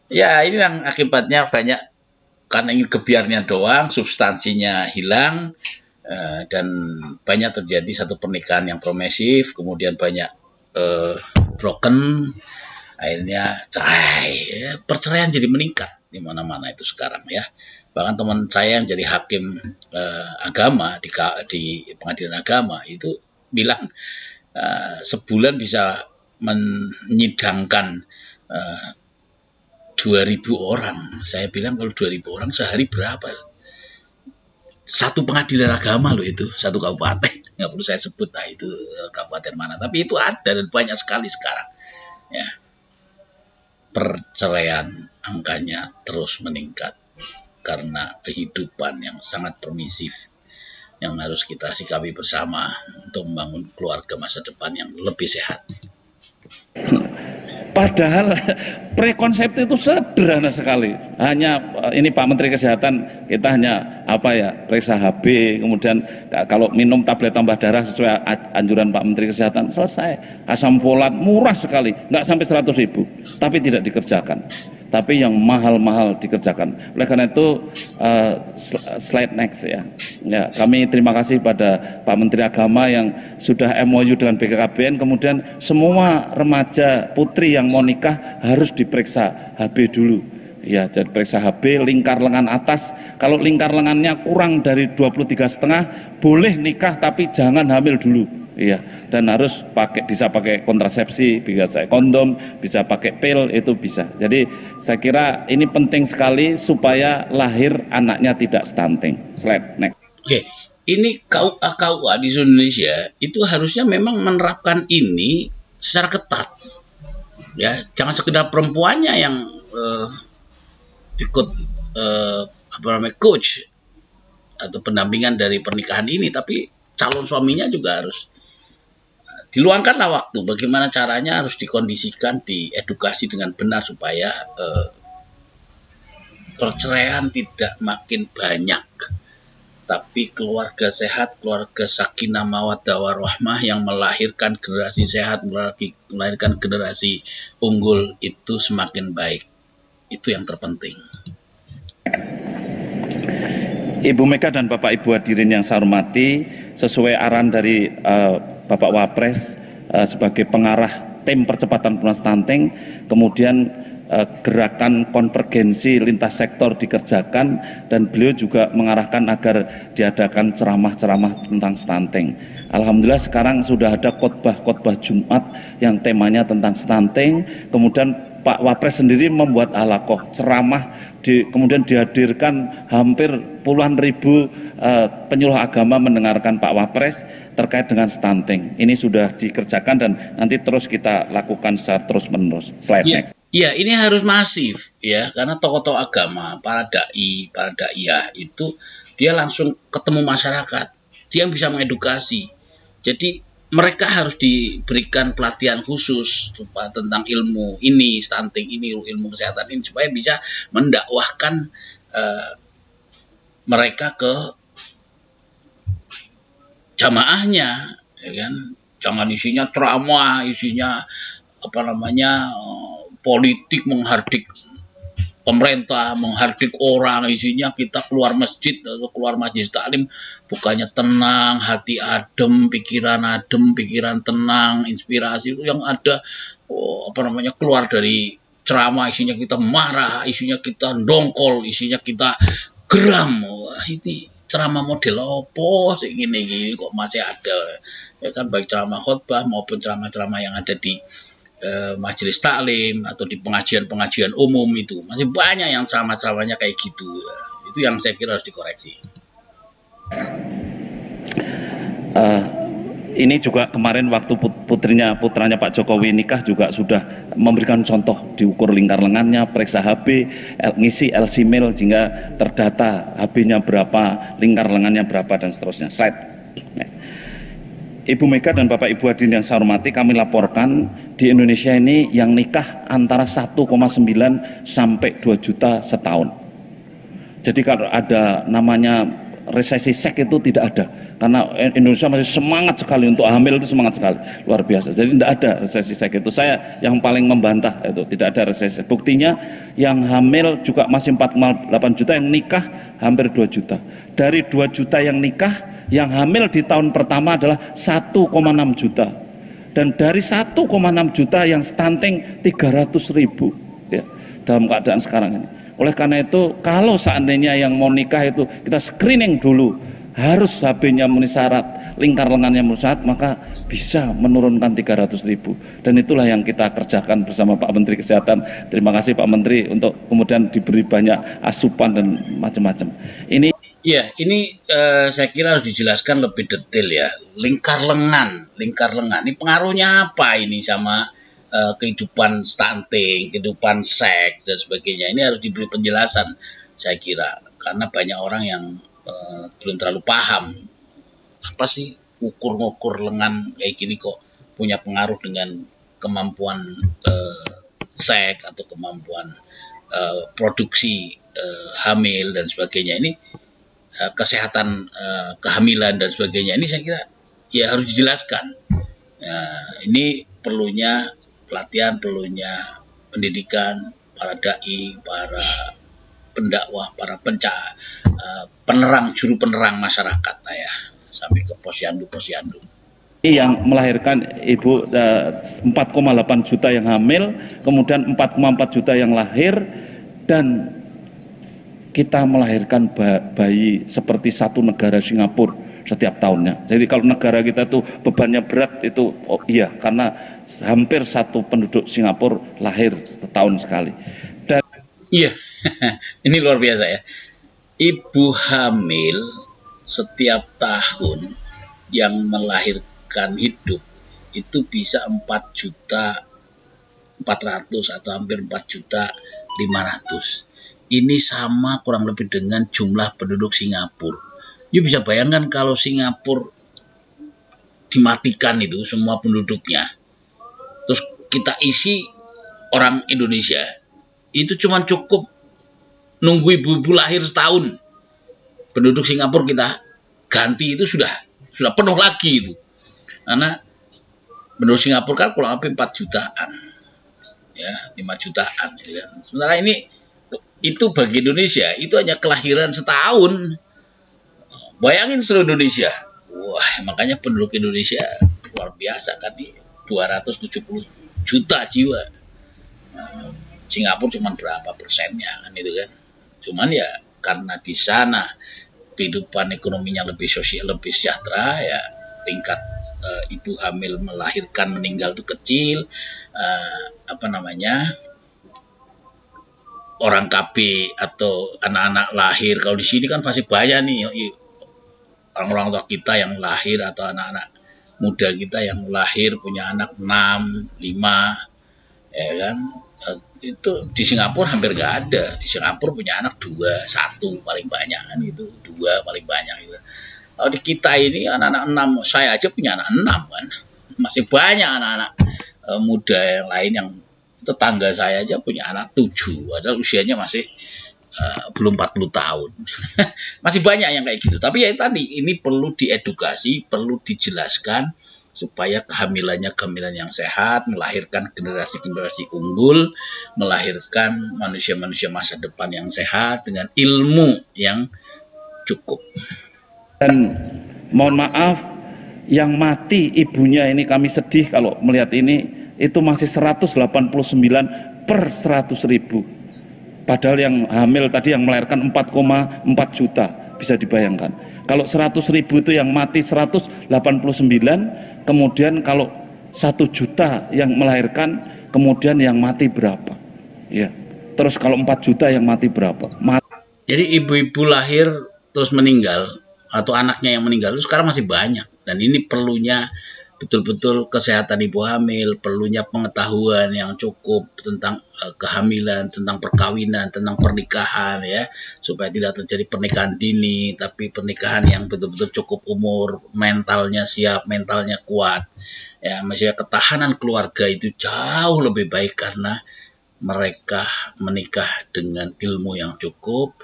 ya ini yang akibatnya banyak karena ingin kebiarnya doang, substansinya hilang, dan banyak terjadi satu pernikahan yang promesif, kemudian banyak broken, akhirnya cerai. Perceraian jadi meningkat di mana-mana itu sekarang ya. Bahkan teman saya yang jadi hakim agama di pengadilan agama itu bilang sebulan bisa menyidangkan 2.000 orang. Saya bilang kalau 2.000 orang sehari berapa? Satu pengadilan agama loh itu, satu kabupaten. Nggak perlu saya sebut lah itu kabupaten mana. Tapi itu ada dan banyak sekali sekarang. Ya. Perceraian angkanya terus meningkat karena kehidupan yang sangat permisif yang harus kita sikapi bersama untuk membangun keluarga masa depan yang lebih sehat. Padahal prekonsep itu sederhana sekali. Hanya ini Pak Menteri Kesehatan, kita hanya periksa HB, kemudian kalau minum tablet tambah darah sesuai anjuran Pak Menteri Kesehatan, selesai. Asam folat murah sekali, nggak sampai 100.000, tapi tidak dikerjakan. Tapi yang mahal-mahal dikerjakan. Oleh karena itu slide next ya. Ya, kami terima kasih pada Pak Menteri Agama yang sudah MOU dengan BKKBN, kemudian semua remaja putri yang mau nikah harus diperiksa HB dulu. Ya, jadi periksa HB lingkar lengan atas. Kalau lingkar lengannya kurang dari 23,5 boleh nikah tapi jangan hamil dulu. Iya, dan harus bisa pakai kontrasepsi, bisa kondom, bisa pakai pil, itu bisa. Jadi saya kira ini penting sekali supaya lahir anaknya tidak stunting. Slide next. Oke, ini KUA di Indonesia itu harusnya memang menerapkan ini secara ketat. Ya, jangan sekedar perempuannya yang ikut coach atau pendampingan dari pernikahan ini, tapi calon suaminya juga harus diluangkanlah waktu. Bagaimana caranya harus dikondisikan, diedukasi dengan benar supaya perceraian tidak makin banyak, tapi keluarga sehat, keluarga sakinah mawaddah warahmah yang melahirkan generasi sehat, melahirkan generasi unggul itu semakin baik. Itu yang terpenting. Ibu Mega dan Bapak Ibu hadirin yang saya hormati, sesuai arahan dari Bapak Wapres sebagai pengarah tim percepatan penurunan stunting, kemudian gerakan konvergensi lintas sektor dikerjakan, dan beliau juga mengarahkan agar diadakan ceramah-ceramah tentang stunting. Alhamdulillah sekarang sudah ada khotbah Jumat yang temanya tentang stunting. Kemudian Pak Wapres sendiri membuat halakoh ceramah, kemudian dihadirkan hampir puluhan ribu penyuluh agama mendengarkan Pak Wapres terkait dengan stunting. Ini sudah dikerjakan dan nanti terus kita lakukan secara terus menerus. Slide next. Iya, ini harus masif ya, karena tokoh-tokoh agama, para dai, para daiyah itu dia langsung ketemu masyarakat, dia yang bisa mengedukasi. Jadi mereka harus diberikan pelatihan khusus tentang ilmu ini, stunting ini, ilmu kesehatan ini supaya bisa mendakwahkan mereka ke jamaahnya, ya kan? Jangan isinya ceramah, isinya apa namanya politik menghardik pemerintah, menghardik orang, isinya kita keluar masjid atau keluar majelis taklim bukannya tenang, hati adem, pikiran tenang, inspirasi itu yang ada apa namanya keluar dari ceramah isinya kita marah, isinya kita dongkol, isinya kita geram. Wah, ini ceramah model apa sih gini kok masih ada ya kan, baik ceramah khotbah maupun ceramah-ceramah yang ada di majelis taklim atau di pengajian-pengajian umum itu masih banyak yang ceramah-ceramahnya kayak gitu. Itu yang saya kira harus dikoreksi. Ini juga kemarin waktu putranya Pak Jokowi nikah juga sudah memberikan contoh, diukur lingkar lengannya, periksa HB, ngisi LC Mail sehingga terdata HB-nya berapa, lingkar lengannya berapa dan seterusnya. Slide. Ibu Mega dan Bapak Ibu hadirin yang saya hormati, kami laporkan di Indonesia ini yang nikah antara 1,9 sampai 2 juta setahun. Jadi kalau ada namanya resesi seks itu tidak ada, karena Indonesia masih semangat sekali untuk hamil, itu semangat sekali, luar biasa. Jadi tidak ada resesi seks itu. Saya yang paling membantah itu tidak ada resesi. Buktinya yang hamil juga masih 4,8 juta, yang nikah hampir 2 juta. Dari 2 juta yang nikah, yang hamil di tahun pertama adalah 1,6 juta, dan dari 1,6 juta yang stunting 300.000 ya, dalam keadaan sekarang ini. Oleh karena itu kalau seandainya yang mau nikah itu kita screening dulu, harus HB-nya memenuhi syarat, lingkar lengannya memenuhi syarat, maka bisa menurunkan 300.000, dan itulah yang kita kerjakan bersama Pak Menteri Kesehatan. Terima kasih Pak Menteri untuk kemudian diberi banyak asupan dan macam-macam. Iya, ini saya kira harus dijelaskan lebih detail ya. Lingkar lengan ini pengaruhnya apa ini sama kehidupan stunting, kehidupan seks dan sebagainya. Ini harus diberi penjelasan saya kira, karena banyak orang yang belum terlalu paham apa sih ukur-ngukur lengan kayak gini kok punya pengaruh dengan kemampuan seks atau kemampuan produksi hamil dan sebagainya. Ini kesehatan kehamilan dan sebagainya, ini saya kira ya harus dijelaskan. Ini perlunya pelatihan, perlunya pendidikan para dai, para pendakwah, para penerang, juru penerang masyarakat ya, sampai ke posyandu. Yang melahirkan ibu 4,8 juta yang hamil, kemudian 4,4 juta yang lahir, dan kita melahirkan bayi seperti satu negara Singapura setiap tahunnya. Jadi kalau negara kita tuh bebannya berat itu, oh iya, karena hampir satu penduduk Singapura lahir setahun sekali. Dan iya, ini luar biasa ya. Ibu hamil setiap tahun yang melahirkan hidup itu bisa 4.400.000 atau hampir 4.500.000. Ini sama kurang lebih dengan jumlah penduduk Singapura. You bisa bayangkan kalau Singapura dimatikan itu semua penduduknya, terus kita isi orang Indonesia, itu cuma cukup nunggu ibu-ibu lahir setahun, penduduk Singapura kita ganti itu sudah penuh lagi itu. Karena penduduk Singapura kan kurang lebih 4 jutaan, ya 5 jutaan. Ya. Sementara ini itu bagi Indonesia itu hanya kelahiran setahun. Bayangin seluruh Indonesia. Wah, makanya penduduk Indonesia luar biasa kan, 270 juta jiwa. Singapura cuma berapa persennya kan itu kan. Cuman ya karena di sana kehidupan ekonominya lebih sosial, lebih sejahtera ya, tingkat ibu hamil melahirkan meninggal itu kecil, orang KB atau anak-anak lahir. Kalau di sini kan masih banyak nih orang-orang tua kita yang lahir atau anak-anak muda kita yang lahir punya anak 6, 5, ya kan, itu di Singapura hampir nggak ada. Di Singapura punya anak 2, 1 paling banyak kan gitu, 2 paling banyak gitu. Kalau di kita ini anak-anak 6, saya aja punya anak 6 kan, masih banyak anak-anak muda yang lain, yang tetangga saya aja punya anak 7, padahal usianya masih belum 40 tahun. Masih banyak yang kayak gitu. Tapi ya tadi, ini perlu diedukasi, perlu dijelaskan supaya kehamilan yang sehat, melahirkan generasi-generasi unggul, melahirkan manusia-manusia masa depan yang sehat dengan ilmu yang cukup. Dan mohon maaf, yang mati ibunya ini kami sedih kalau melihat ini, itu masih 189 per 100.000. Padahal yang hamil tadi yang melahirkan 4,4 juta, bisa dibayangkan. Kalau 100.000 itu yang mati 189, kemudian kalau 1 juta yang melahirkan, kemudian yang mati berapa? Ya. Terus kalau 4 juta yang mati berapa? Jadi ibu-ibu lahir terus meninggal, atau anaknya yang meninggal itu sekarang masih banyak, dan ini perlunya betul-betul kesehatan ibu hamil, perlunya pengetahuan yang cukup tentang kehamilan, tentang perkawinan, tentang pernikahan ya, supaya tidak terjadi pernikahan dini, tapi pernikahan yang betul-betul cukup umur, mentalnya siap, mentalnya kuat ya. Maksudnya ketahanan keluarga itu jauh lebih baik karena mereka menikah dengan ilmu yang cukup,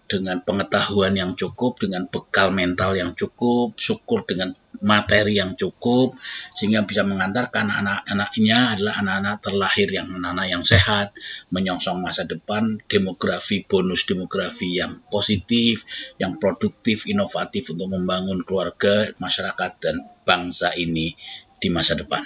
dengan pengetahuan yang cukup, dengan bekal mental yang cukup, syukur dengan materi yang cukup, sehingga bisa mengantarkan anak-anaknya adalah anak-anak terlahir yang anak-anak yang sehat, menyongsong masa depan, demografi, bonus demografi yang positif, yang produktif, inovatif untuk membangun keluarga, masyarakat, dan bangsa ini di masa depan.